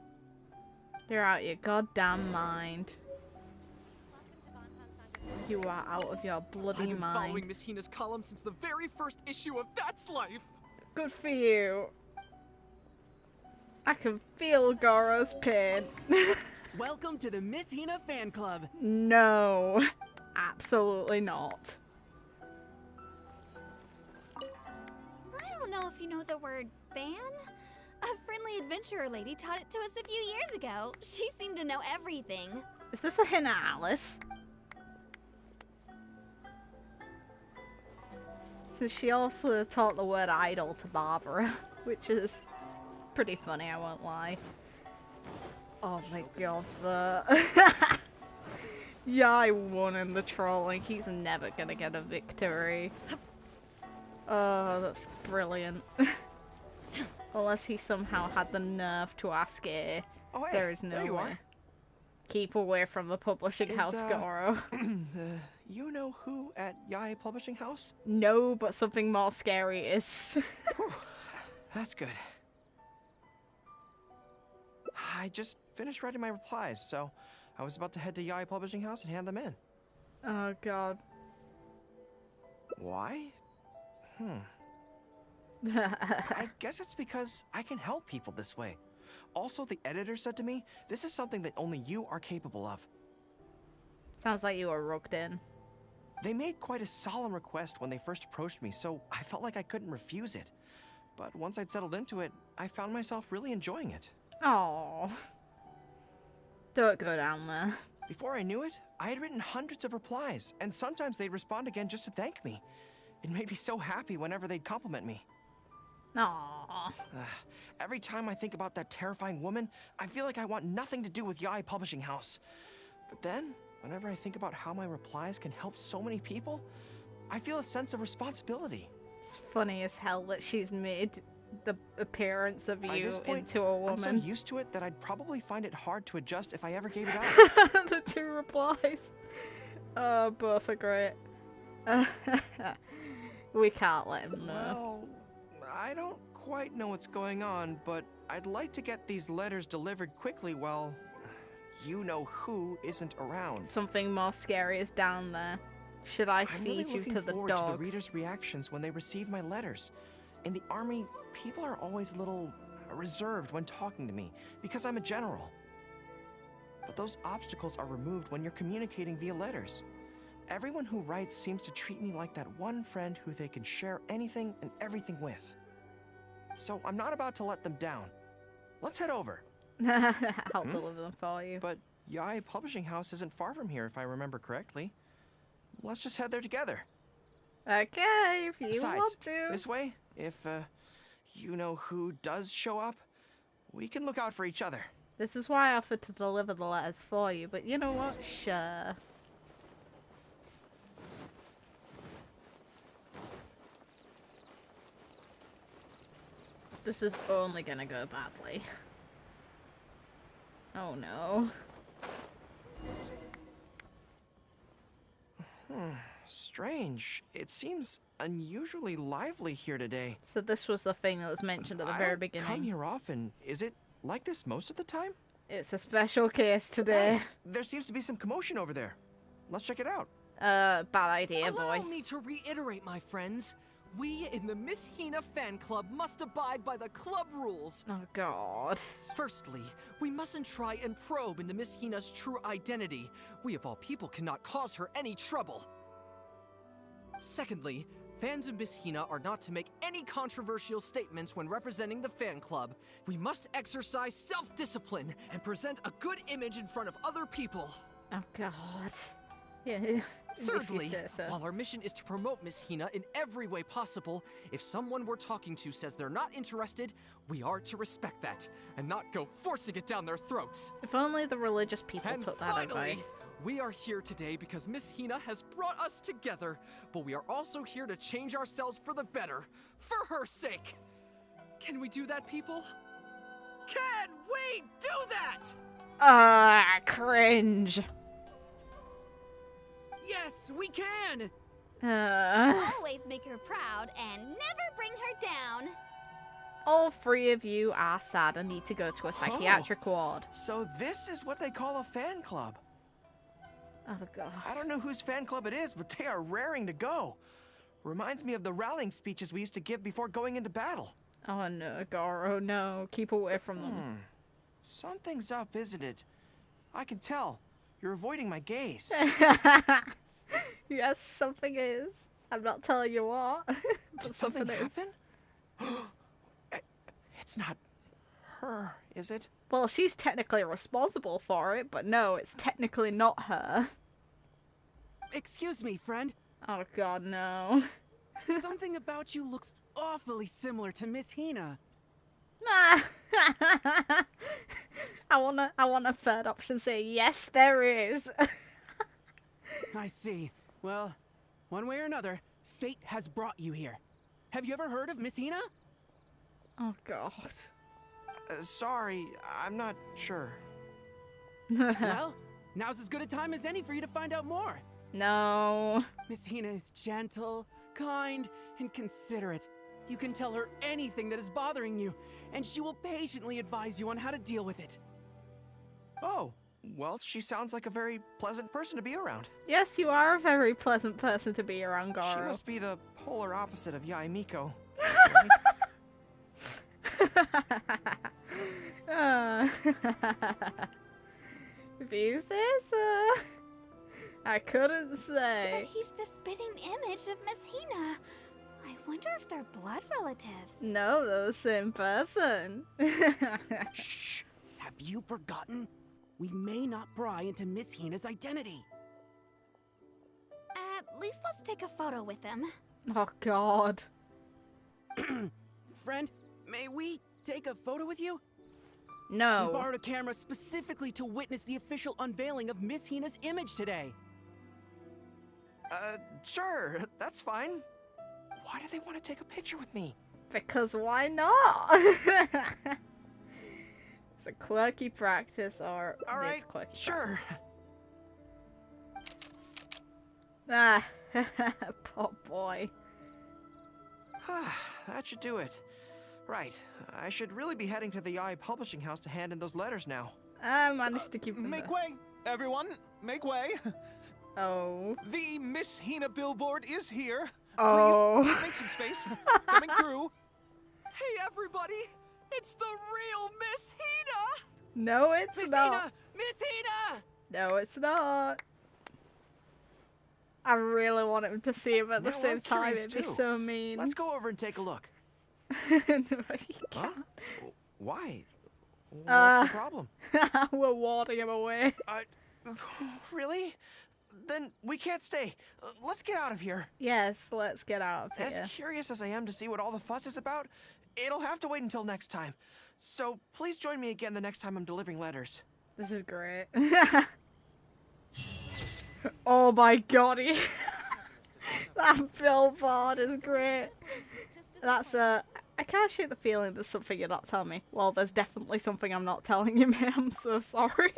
Speaker 1: You're out your goddamn mind. You are out of your bloody
Speaker 12: I've been
Speaker 1: mind.
Speaker 12: following Miss Hina's column since the very first issue of That's Life.
Speaker 1: Good for you. I can feel Gorou's pain.
Speaker 13: Welcome to the Miss Hina fan club.
Speaker 1: No, absolutely not.
Speaker 2: I don't know if you know the word fan. A friendly adventurer lady taught it to us a few years ago. She seemed to know everything.
Speaker 1: Is this a hint at Alice? Since she also taught the word idol to Barbara, which is pretty funny, I won't lie. Oh my god, yeah, I won in the trolling. He's never gonna get a victory. Oh, that's brilliant. Unless he somehow had the nerve to ask it.
Speaker 3: Oh, hey,
Speaker 1: there is no
Speaker 3: there you
Speaker 1: way.
Speaker 3: are.
Speaker 1: Keep away from the publishing house, Gorou.
Speaker 3: You know who at Yae Publishing House?
Speaker 1: No, but something more scary is.
Speaker 3: That's good. I just finished writing my replies, so I was about to head to Yae Publishing House and hand them in.
Speaker 1: Oh god.
Speaker 3: Why? I guess it's because I can help people this way. Also, the editor said to me, this is something that only you are capable of.
Speaker 1: Sounds like you were rugged in.
Speaker 3: They made quite a solemn request when they first approached me, so I felt like I couldn't refuse it. But once I'd settled into it, I found myself really enjoying it.
Speaker 1: Oh, don't go down there.
Speaker 3: Before I knew it, I had written hundreds of replies, and sometimes they'd respond again just to thank me. It made me so happy whenever they'd compliment me.
Speaker 1: Aww.
Speaker 3: Every time I think about that terrifying woman, I feel like I want nothing to do with Yae Publishing House. But then, whenever I think about how my replies can help so many people, I feel a sense of responsibility.
Speaker 1: It's funny as hell that she's made the appearance of
Speaker 3: By
Speaker 1: you
Speaker 3: this point,
Speaker 1: into a woman.
Speaker 3: I'm so used to it that I'd probably find it hard to adjust if I ever gave it up.
Speaker 1: The two replies. Oh, both are great. We can't let him know.
Speaker 3: Well, I don't quite know what's going on, but I'd like to get these letters delivered quickly while you-know-who isn't around.
Speaker 1: Something more scary is down there. Should I
Speaker 3: I'm
Speaker 1: feed
Speaker 3: really
Speaker 1: you
Speaker 3: looking
Speaker 1: to the
Speaker 3: forward
Speaker 1: dogs?
Speaker 3: to the readers' reactions when they receive my letters. In the army, people are always a little reserved when talking to me because I'm a general. But those obstacles are removed when you're communicating via letters. Everyone who writes seems to treat me like that one friend who they can share anything and everything with. So I'm not about to let them down. Let's head over.
Speaker 1: I'll deliver them for you.
Speaker 3: But Yai Publishing House isn't far from here, if I remember correctly. Let's just head there together.
Speaker 1: Okay, if you
Speaker 3: Besides,
Speaker 1: want to.
Speaker 3: this way, if you-know-who does show up, we can look out for each other.
Speaker 1: This is why I offered to deliver the letters for you, but you know what? Sure. This is only gonna go badly. Oh no.
Speaker 3: Strange. It seems unusually lively here today.
Speaker 1: So this was the thing that was mentioned at the very beginning.
Speaker 3: I don't come here often. Is it like this most of the time?
Speaker 1: It's a special case today.
Speaker 3: Hey, there seems to be some commotion over there. Let's check it out.
Speaker 1: Bad idea, boy.
Speaker 12: Allow me to reiterate, my friends. We in the Miss Hina fan club must abide by the club rules.
Speaker 1: Oh god.
Speaker 12: Firstly, we mustn't try and probe into Miss Hina's true identity. We of all people cannot cause her any trouble. Secondly, fans of Miss Hina are not to make any controversial statements when representing the fan club. We must exercise self-discipline and present a good image in front of other people.
Speaker 1: Oh god. Yeah.
Speaker 12: Thirdly,
Speaker 1: so.
Speaker 12: while our mission is to promote Miss Hina in every way possible, if someone we're talking to says they're not interested, we are to respect that and not go forcing it down their throats.
Speaker 1: If only the religious people
Speaker 12: And
Speaker 1: took that
Speaker 12: finally,
Speaker 1: advice.
Speaker 12: we are here today because Miss Hina has brought us together, but we are also here to change ourselves for the better, for her sake. Can we do that, people? Can we do that?
Speaker 1: Cringe.
Speaker 13: Yes, we can!
Speaker 14: Always make her proud and never bring her down.
Speaker 1: All three of you are sad and need to go to a psychiatric ward.
Speaker 3: So this is what they call a fan club.
Speaker 1: Oh god.
Speaker 3: I don't know whose fan club it is, but they are raring to go. Reminds me of the rallying speeches we used to give before going into battle.
Speaker 1: Oh no, Gorou, no. Keep away from them.
Speaker 3: Something's up, isn't it? I can tell. You're avoiding my gaze.
Speaker 1: Yes, something is. I'm not telling you what, but
Speaker 3: Did
Speaker 1: something
Speaker 3: something
Speaker 1: is.
Speaker 3: happen? It's not her, is it?
Speaker 1: Well, she's technically responsible for it, but no, it's technically not her.
Speaker 13: Excuse me, friend.
Speaker 1: Oh god, no.
Speaker 13: Something about you looks awfully similar to Miss Hina.
Speaker 1: I want a third option say yes, there is.
Speaker 13: I see. Well, one way or another, fate has brought you here. Have you ever heard of Miss Hina?
Speaker 1: Oh god.
Speaker 3: Sorry, I'm not sure.
Speaker 13: Well, now's as good a time as any for you to find out more.
Speaker 1: No.
Speaker 13: Miss Hina is gentle, kind, and considerate. You can tell her anything that is bothering you, and she will patiently advise you on how to deal with it.
Speaker 3: Oh, well, she sounds like a very pleasant person to be around.
Speaker 1: Yes, you are a very pleasant person to be around, Gorou.
Speaker 3: She must be the polar opposite of Yai Miko.
Speaker 1: If you say so. I couldn't say.
Speaker 14: But he's the spitting image of Miss Hina. I wonder if they're blood relatives.
Speaker 1: No, they're the same person.
Speaker 13: Shh! Have you forgotten? We may not pry into Miss Hina's identity.
Speaker 14: At least let's take a photo with them.
Speaker 1: Oh god.
Speaker 13: Friend, may we take a photo with you?
Speaker 1: No.
Speaker 13: We borrowed a camera specifically to witness the official unveiling of Miss Hina's image today.
Speaker 3: Sure, that's fine. Why do they want to take a picture with me?
Speaker 1: Because why not? It's a quirky practice, or
Speaker 3: All right,
Speaker 1: it's quirky
Speaker 3: sure.
Speaker 1: Ah, poor boy.
Speaker 3: That should do it. Right. I should really be heading to the Yaoi publishing house to hand in those letters now.
Speaker 1: I managed to keep them
Speaker 7: Make
Speaker 1: there.
Speaker 7: way, everyone! Make way!
Speaker 1: Oh.
Speaker 7: The Miss Hina billboard is here.
Speaker 1: Oh.
Speaker 7: Please, make some space. Coming through.
Speaker 13: Hey, everybody! It's the real Miss Hina!
Speaker 1: No, it's
Speaker 13: Miss
Speaker 1: not.
Speaker 13: Hina! Miss Hina!
Speaker 1: No, it's not. I really want him to see him at the
Speaker 3: Now
Speaker 1: same
Speaker 3: I'm
Speaker 1: time.
Speaker 3: curious
Speaker 1: It'd be
Speaker 3: too.
Speaker 1: so mean.
Speaker 3: Let's go over and take a look.
Speaker 1: No, you
Speaker 3: Huh?
Speaker 1: can't.
Speaker 3: Why? What's the problem?
Speaker 1: We're warding him away.
Speaker 3: Really? Then we can't stay. Let's get out of here.
Speaker 1: Yes, let's get out of here.
Speaker 3: As curious as I am to see what all the fuss is about, it'll have to wait until next time. So please join me again the next time I'm delivering letters.
Speaker 1: This is great. Oh my god, that billboard is great. That's I can't shake the feeling there's something you're not telling me. Well, there's definitely something I'm not telling you, mate. I'm so sorry.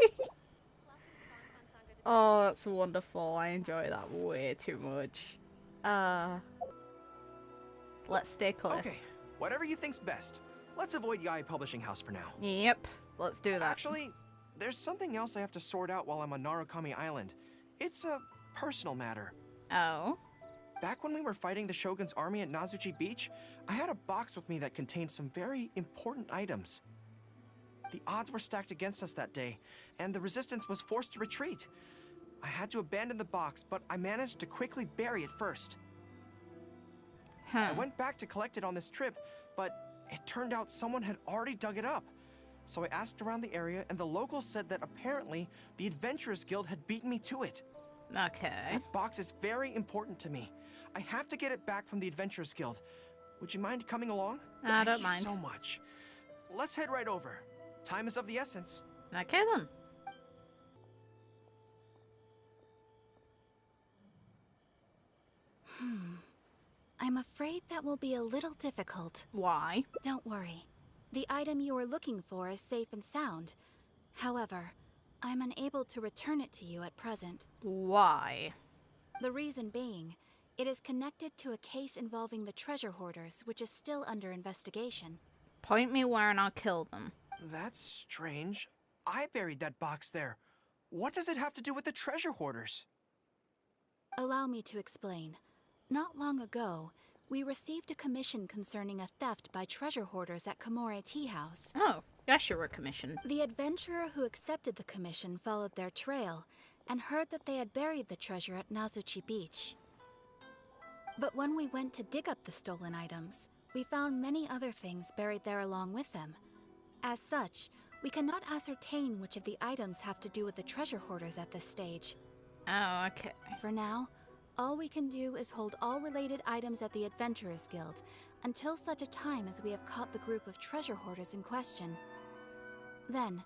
Speaker 1: Oh, that's wonderful. I enjoy that way too much. Let's stay clear.
Speaker 3: Okay, whatever you think's best. Let's avoid Yaoi Publishing House for now.
Speaker 1: Yep, let's do that.
Speaker 3: Actually, there's something else I have to sort out while I'm on Narukami Island. It's a personal matter.
Speaker 1: Oh?
Speaker 3: Back when we were fighting the Shogun's army at Nazuchi Beach, I had a box with me that contained some very important items. The odds were stacked against us that day, and the resistance was forced to retreat. I had to abandon the box, but I managed to quickly bury it first. I went back to collect it on this trip, but it turned out someone had already dug it up. So I asked around the area, and the locals said that apparently the Adventurers Guild had beaten me to it.
Speaker 1: Okay.
Speaker 3: That box is very important to me. I have to get it back from the Adventurers Guild. Would you mind coming along?
Speaker 1: I don't
Speaker 3: Thank
Speaker 1: mind.
Speaker 3: you so much. Let's head right over. Time is of the essence.
Speaker 1: Okay then.
Speaker 4: I'm afraid that will be a little difficult.
Speaker 1: Why?
Speaker 4: Don't worry. The item you are looking for is safe and sound. However, I'm unable to return it to you at present.
Speaker 1: Why?
Speaker 4: The reason being, it is connected to a case involving the treasure hoarders, which is still under investigation.
Speaker 1: Point me where and I'll kill them.
Speaker 3: That's strange. I buried that box there. What does it have to do with the treasure hoarders?
Speaker 4: Allow me to explain. Not long ago, we received a commission concerning a theft by treasure hoarders at Komore Tea House.
Speaker 1: Oh, yes, you were commissioned.
Speaker 4: The adventurer who accepted the commission followed their trail and heard that they had buried the treasure at Nazuchi Beach. But when we went to dig up the stolen items, we found many other things buried there along with them. As such, we cannot ascertain which of the items have to do with the treasure hoarders at this stage.
Speaker 1: Oh, okay.
Speaker 4: For now, all we can do is hold all related items at the Adventurers Guild until such a time as we have caught the group of treasure hoarders in question. Then,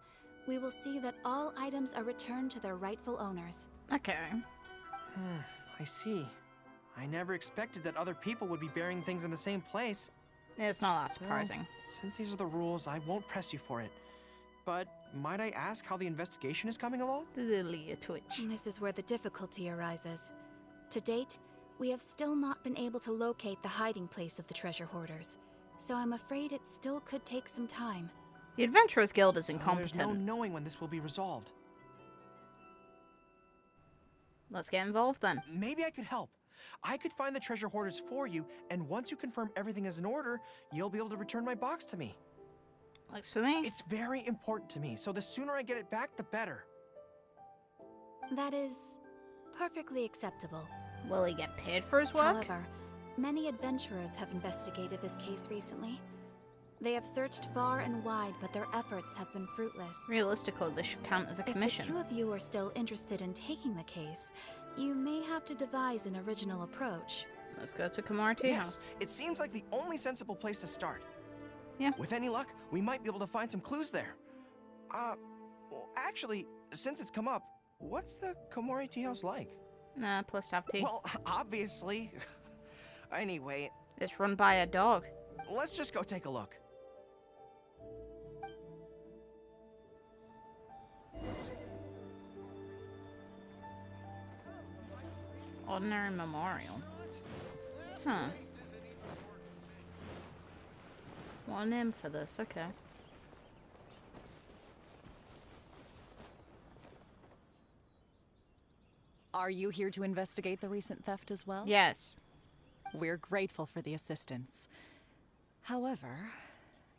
Speaker 4: we will see that all items are returned to their rightful owners.
Speaker 1: Okay.
Speaker 3: I see. I never expected that other people would be burying things in the same place.
Speaker 1: It's not that surprising.
Speaker 3: Well, since these are the rules, I won't press you for it. But might I ask how the investigation is coming along?
Speaker 1: The twitch.
Speaker 4: This is where the difficulty arises. To date, we have still not been able to locate the hiding place of the treasure hoarders, so I'm afraid it still could take some time.
Speaker 1: The Adventurers Guild is
Speaker 3: So
Speaker 1: incompetent.
Speaker 3: there's no knowing when this will be resolved.
Speaker 1: Let's get involved then.
Speaker 3: Maybe I could help. I could find the treasure hoarders for you, and once you confirm everything is in order, you'll be able to return my box to me.
Speaker 1: Works for me.
Speaker 3: It's very important to me, so the sooner I get it back, the better.
Speaker 4: That is perfectly acceptable.
Speaker 1: Will he get paid for his work?
Speaker 4: However, many adventurers have investigated this case recently. They have searched far and wide, but their efforts have been fruitless.
Speaker 1: Realistically, this should count as a commission.
Speaker 4: If the two of you are still interested in taking the case, you may have to devise an original approach.
Speaker 1: Let's go to Komore Tea House.
Speaker 3: It seems like the only sensible place to start.
Speaker 1: Yeah.
Speaker 3: With any luck, we might be able to find some clues there. Well, actually, since it's come up, what's the Komore Tea House like?
Speaker 1: Nah, plus to have tea.
Speaker 3: Well, obviously. Anyway,
Speaker 1: It's run by a dog.
Speaker 3: let's just go take a look.
Speaker 1: Ordinary memorial. Huh. What a name for this, okay.
Speaker 15: Are you here to investigate the recent theft as well?
Speaker 1: Yes.
Speaker 15: We're grateful for the assistance. However,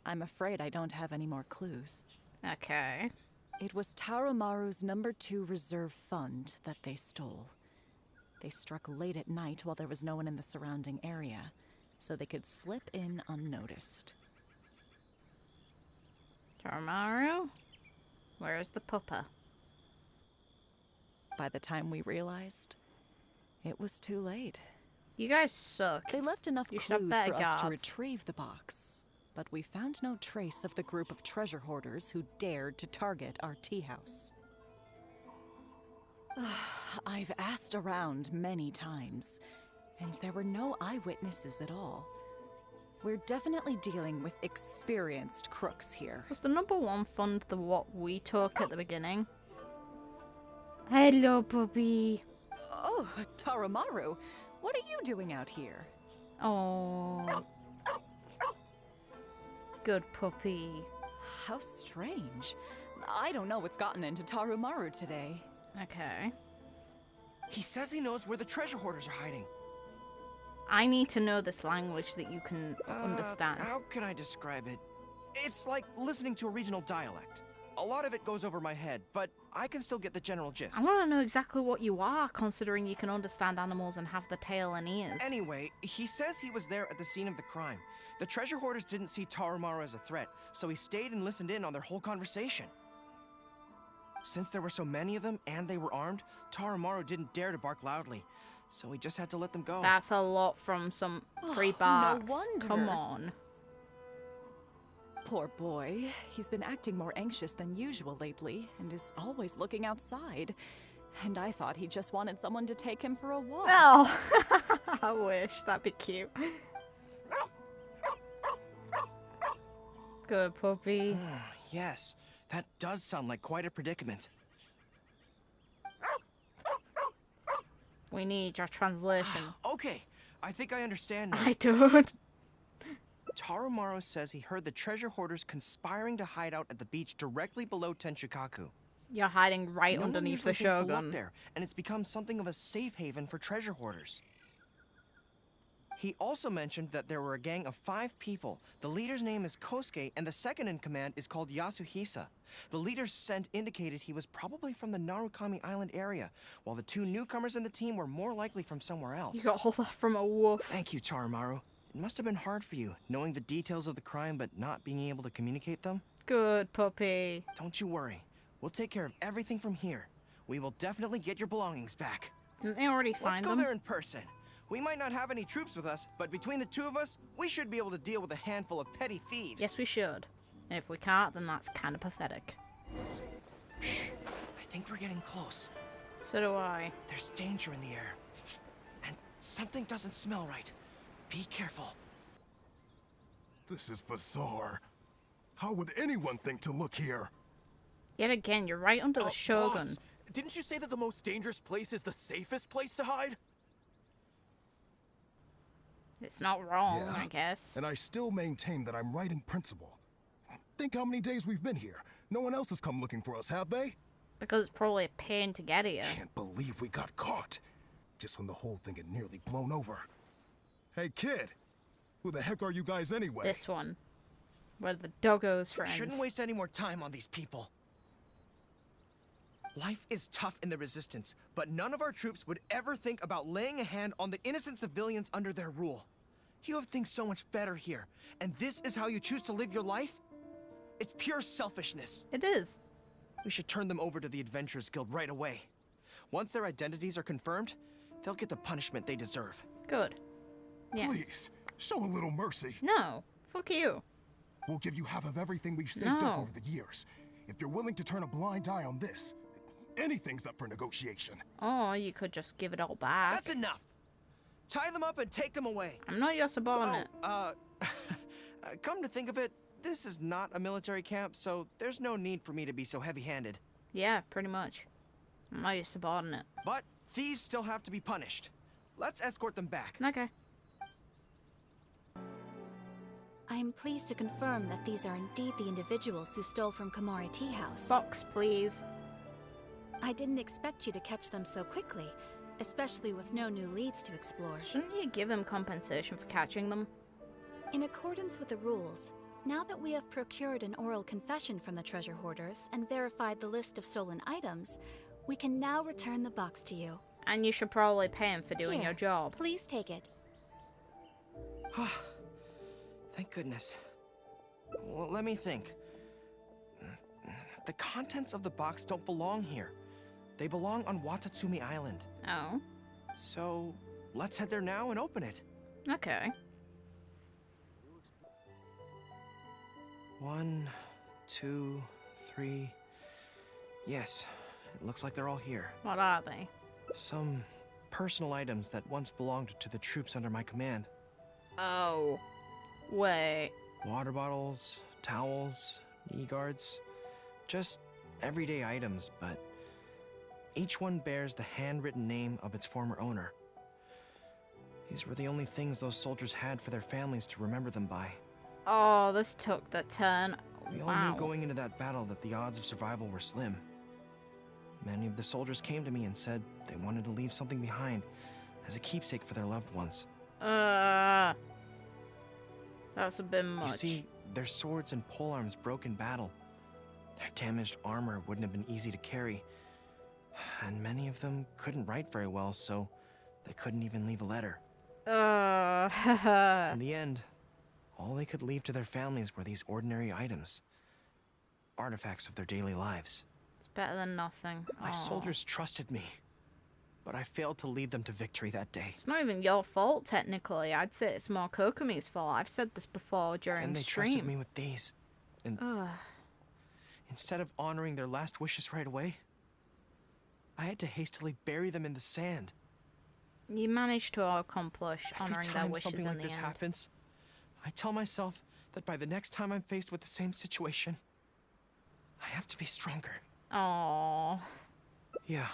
Speaker 15: I'm afraid I don't have any more clues.
Speaker 1: Okay.
Speaker 15: It was Tarumaru's #2 reserve fund that they stole. They struck late at night while there was no one in the surrounding area, so they could slip in unnoticed.
Speaker 1: Tarumaru? Where's the pupper?
Speaker 15: By the time we realized, it was too late.
Speaker 1: You guys suck.
Speaker 15: They left enough
Speaker 1: You should have
Speaker 15: clues
Speaker 1: better
Speaker 15: for us to
Speaker 1: guards.
Speaker 15: retrieve the box, but we found no trace of the group of treasure hoarders who dared to target our tea house. I've asked around many times, and there were no eyewitnesses at all. We're definitely dealing with experienced crooks here.
Speaker 1: Was the #1 fund the what we took at the beginning? Hello, puppy.
Speaker 15: Oh, Tarumaru, what are you doing out here?
Speaker 1: Oh. Good puppy.
Speaker 15: How strange. I don't know what's gotten into Tarumaru today.
Speaker 1: Okay.
Speaker 3: He says he knows where the treasure hoarders are hiding.
Speaker 1: I need to know this language that you can understand.
Speaker 3: How can I describe it? It's like listening to a regional dialect. A lot of it goes over my head, but I can still get the general gist.
Speaker 1: I want to know exactly what you are, considering you can understand animals and have the tail and ears.
Speaker 3: Anyway, he says he was there at the scene of the crime. The treasure hoarders didn't see Tarumaru as a threat, so he stayed and listened in on their whole conversation. Since there were so many of them and they were armed, Tarumaru didn't dare to bark loudly, so we just had to let them go.
Speaker 1: That's a lot from some free barks.
Speaker 15: No wonder.
Speaker 1: Come on.
Speaker 15: Poor boy. He's been acting more anxious than usual lately, and is always looking outside. And I thought he just wanted someone to take him for a walk.
Speaker 1: Oh, I wish. That'd be cute. Good puppy.
Speaker 3: Yes, that does sound like quite a predicament.
Speaker 1: We need your translation.
Speaker 3: Okay, I think I understand now.
Speaker 1: I don't.
Speaker 3: Tarumaru says he heard the treasure hoarders conspiring to hide out at the beach directly below Tenshikaku.
Speaker 1: You're hiding right
Speaker 3: No one
Speaker 1: underneath the
Speaker 3: usually thinks to look
Speaker 1: Shogun.
Speaker 3: there, and it's become something of a safe haven for treasure hoarders. He also mentioned that there were a gang of 5 people. The leader's name is Kosuke, and the second in command is called Yasuhisa. The leader's scent indicated he was probably from the Narukami Island area, while the 2 newcomers in the team were more likely from somewhere else.
Speaker 1: You got all that from a wolf.
Speaker 3: Thank you, Tarumaru. It must have been hard for you, knowing the details of the crime but not being able to communicate them.
Speaker 1: Good puppy.
Speaker 3: Don't you worry. We'll take care of everything from here. We will definitely get your belongings back.
Speaker 1: Didn't they already find
Speaker 3: Let's go
Speaker 1: them?
Speaker 3: there in person. We might not have any troops with us, but between the 2 of us, we should be able to deal with a handful of petty thieves.
Speaker 1: Yes, we should. And if we can't, then that's kind of pathetic.
Speaker 3: I think we're getting close.
Speaker 1: So do I.
Speaker 3: There's danger in the air. And something doesn't smell right. Be careful.
Speaker 16: This is bizarre. How would anyone think to look here?
Speaker 1: Yet again, you're right under the Shogun.
Speaker 17: Boss, didn't you say that the most dangerous place is the safest place to hide?
Speaker 1: It's not wrong,
Speaker 16: Yeah,
Speaker 1: I guess.
Speaker 16: And I still maintain that I'm right in principle. Think how many days we've been here. No one else has come looking for us, have they?
Speaker 1: Because it's probably a pain to get here.
Speaker 16: Can't believe we got caught. Just when the whole thing had nearly blown over. Hey, kid. Who the heck are you guys anyway?
Speaker 1: This one. We're the doggo's
Speaker 3: We
Speaker 1: friends.
Speaker 3: shouldn't waste any more time on these people. Life is tough in the Resistance, but none of our troops would ever think about laying a hand on the innocent civilians under their rule. You have things so much better here, and this is how you choose to live your life? It's pure selfishness.
Speaker 1: It is.
Speaker 3: We should turn them over to the Adventurers Guild right away. Once their identities are confirmed, they'll get the punishment they deserve.
Speaker 1: Good. Yes.
Speaker 16: Please, show a little mercy.
Speaker 1: No. Fuck you.
Speaker 16: We'll give you half of everything we've saved up over the years. If you're willing to turn a blind eye on this, anything's up for negotiation.
Speaker 1: Or you could just give it all back.
Speaker 3: That's enough. Tie them up and take them away.
Speaker 1: I'm not your subordinate.
Speaker 3: Come to think of it, this is not a military camp, so there's no need for me to be so heavy-handed.
Speaker 1: Yeah, pretty much. I'm not your subordinate.
Speaker 3: But thieves still have to be punished. Let's escort them back.
Speaker 1: Okay.
Speaker 4: I am pleased to confirm that these are indeed the individuals who stole from Komori Tea House.
Speaker 1: Box, please.
Speaker 4: I didn't expect you to catch them so quickly, especially with no new leads to explore.
Speaker 1: Shouldn't you give him compensation for catching them?
Speaker 4: In accordance with the rules, now that we have procured an oral confession from the treasure hoarders and verified the list of stolen items, we can now return the box to you.
Speaker 1: And you should probably pay him for doing your job.
Speaker 4: Please take it.
Speaker 3: Thank goodness. Well, let me think. The contents of the box don't belong here. They belong on Watatsumi Island.
Speaker 1: Oh.
Speaker 3: So, let's head there now and open it.
Speaker 1: Okay.
Speaker 3: 1, 2, 3. Yes, it looks like they're all here.
Speaker 1: What are they?
Speaker 3: Some personal items that once belonged to the troops under my command.
Speaker 1: Oh. Wait.
Speaker 3: Water bottles, towels, knee guards. Just everyday items, but each one bears the handwritten name of its former owner. These were the only things those soldiers had for their families to remember them by.
Speaker 1: Oh, this took the turn.
Speaker 3: We all
Speaker 1: Wow.
Speaker 3: knew going into that battle that the odds of survival were slim. Many of the soldiers came to me and said they wanted to leave something behind as a keepsake for their loved ones.
Speaker 1: That's a bit much.
Speaker 3: You see, their swords and polearms broke in battle. Their damaged armor wouldn't have been easy to carry. And many of them couldn't write very well, so they couldn't even leave a letter. In the end, all they could leave to their families were these ordinary items. Artifacts of their daily lives.
Speaker 1: It's better than nothing.
Speaker 3: My
Speaker 1: Aw.
Speaker 3: soldiers trusted me, but I failed to lead them to victory that day.
Speaker 1: It's not even your fault, technically. I'd say it's more Kokomi's fault. I've said this before during
Speaker 3: And they
Speaker 1: stream.
Speaker 3: trusted me with these. And instead of honoring their last wishes right away, I had to hastily bury them in the sand.
Speaker 1: You managed to accomplish
Speaker 3: Every
Speaker 1: honoring their
Speaker 3: time
Speaker 1: wishes
Speaker 3: something
Speaker 1: in
Speaker 3: like
Speaker 1: the
Speaker 3: this
Speaker 1: end.
Speaker 3: happens, I tell myself that by the next time I'm faced with the same situation, I have to be stronger.
Speaker 1: Aww.
Speaker 3: Yeah.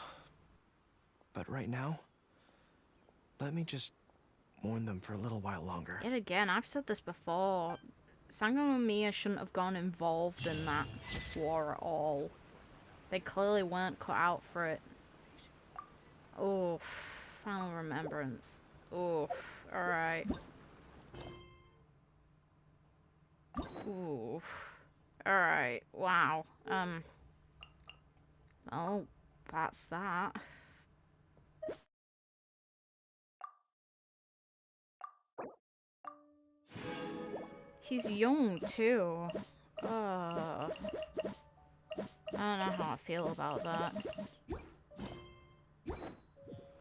Speaker 3: But right now, let me just mourn them for a little while longer.
Speaker 1: Yet again, I've said this before. Sangam and Mia shouldn't have gone involved in that war at all. They clearly weren't cut out for it. Oh, final remembrance. Oh, alright. Ooh. Alright, wow. Well, that's that. He's young too. I don't know how I feel about that.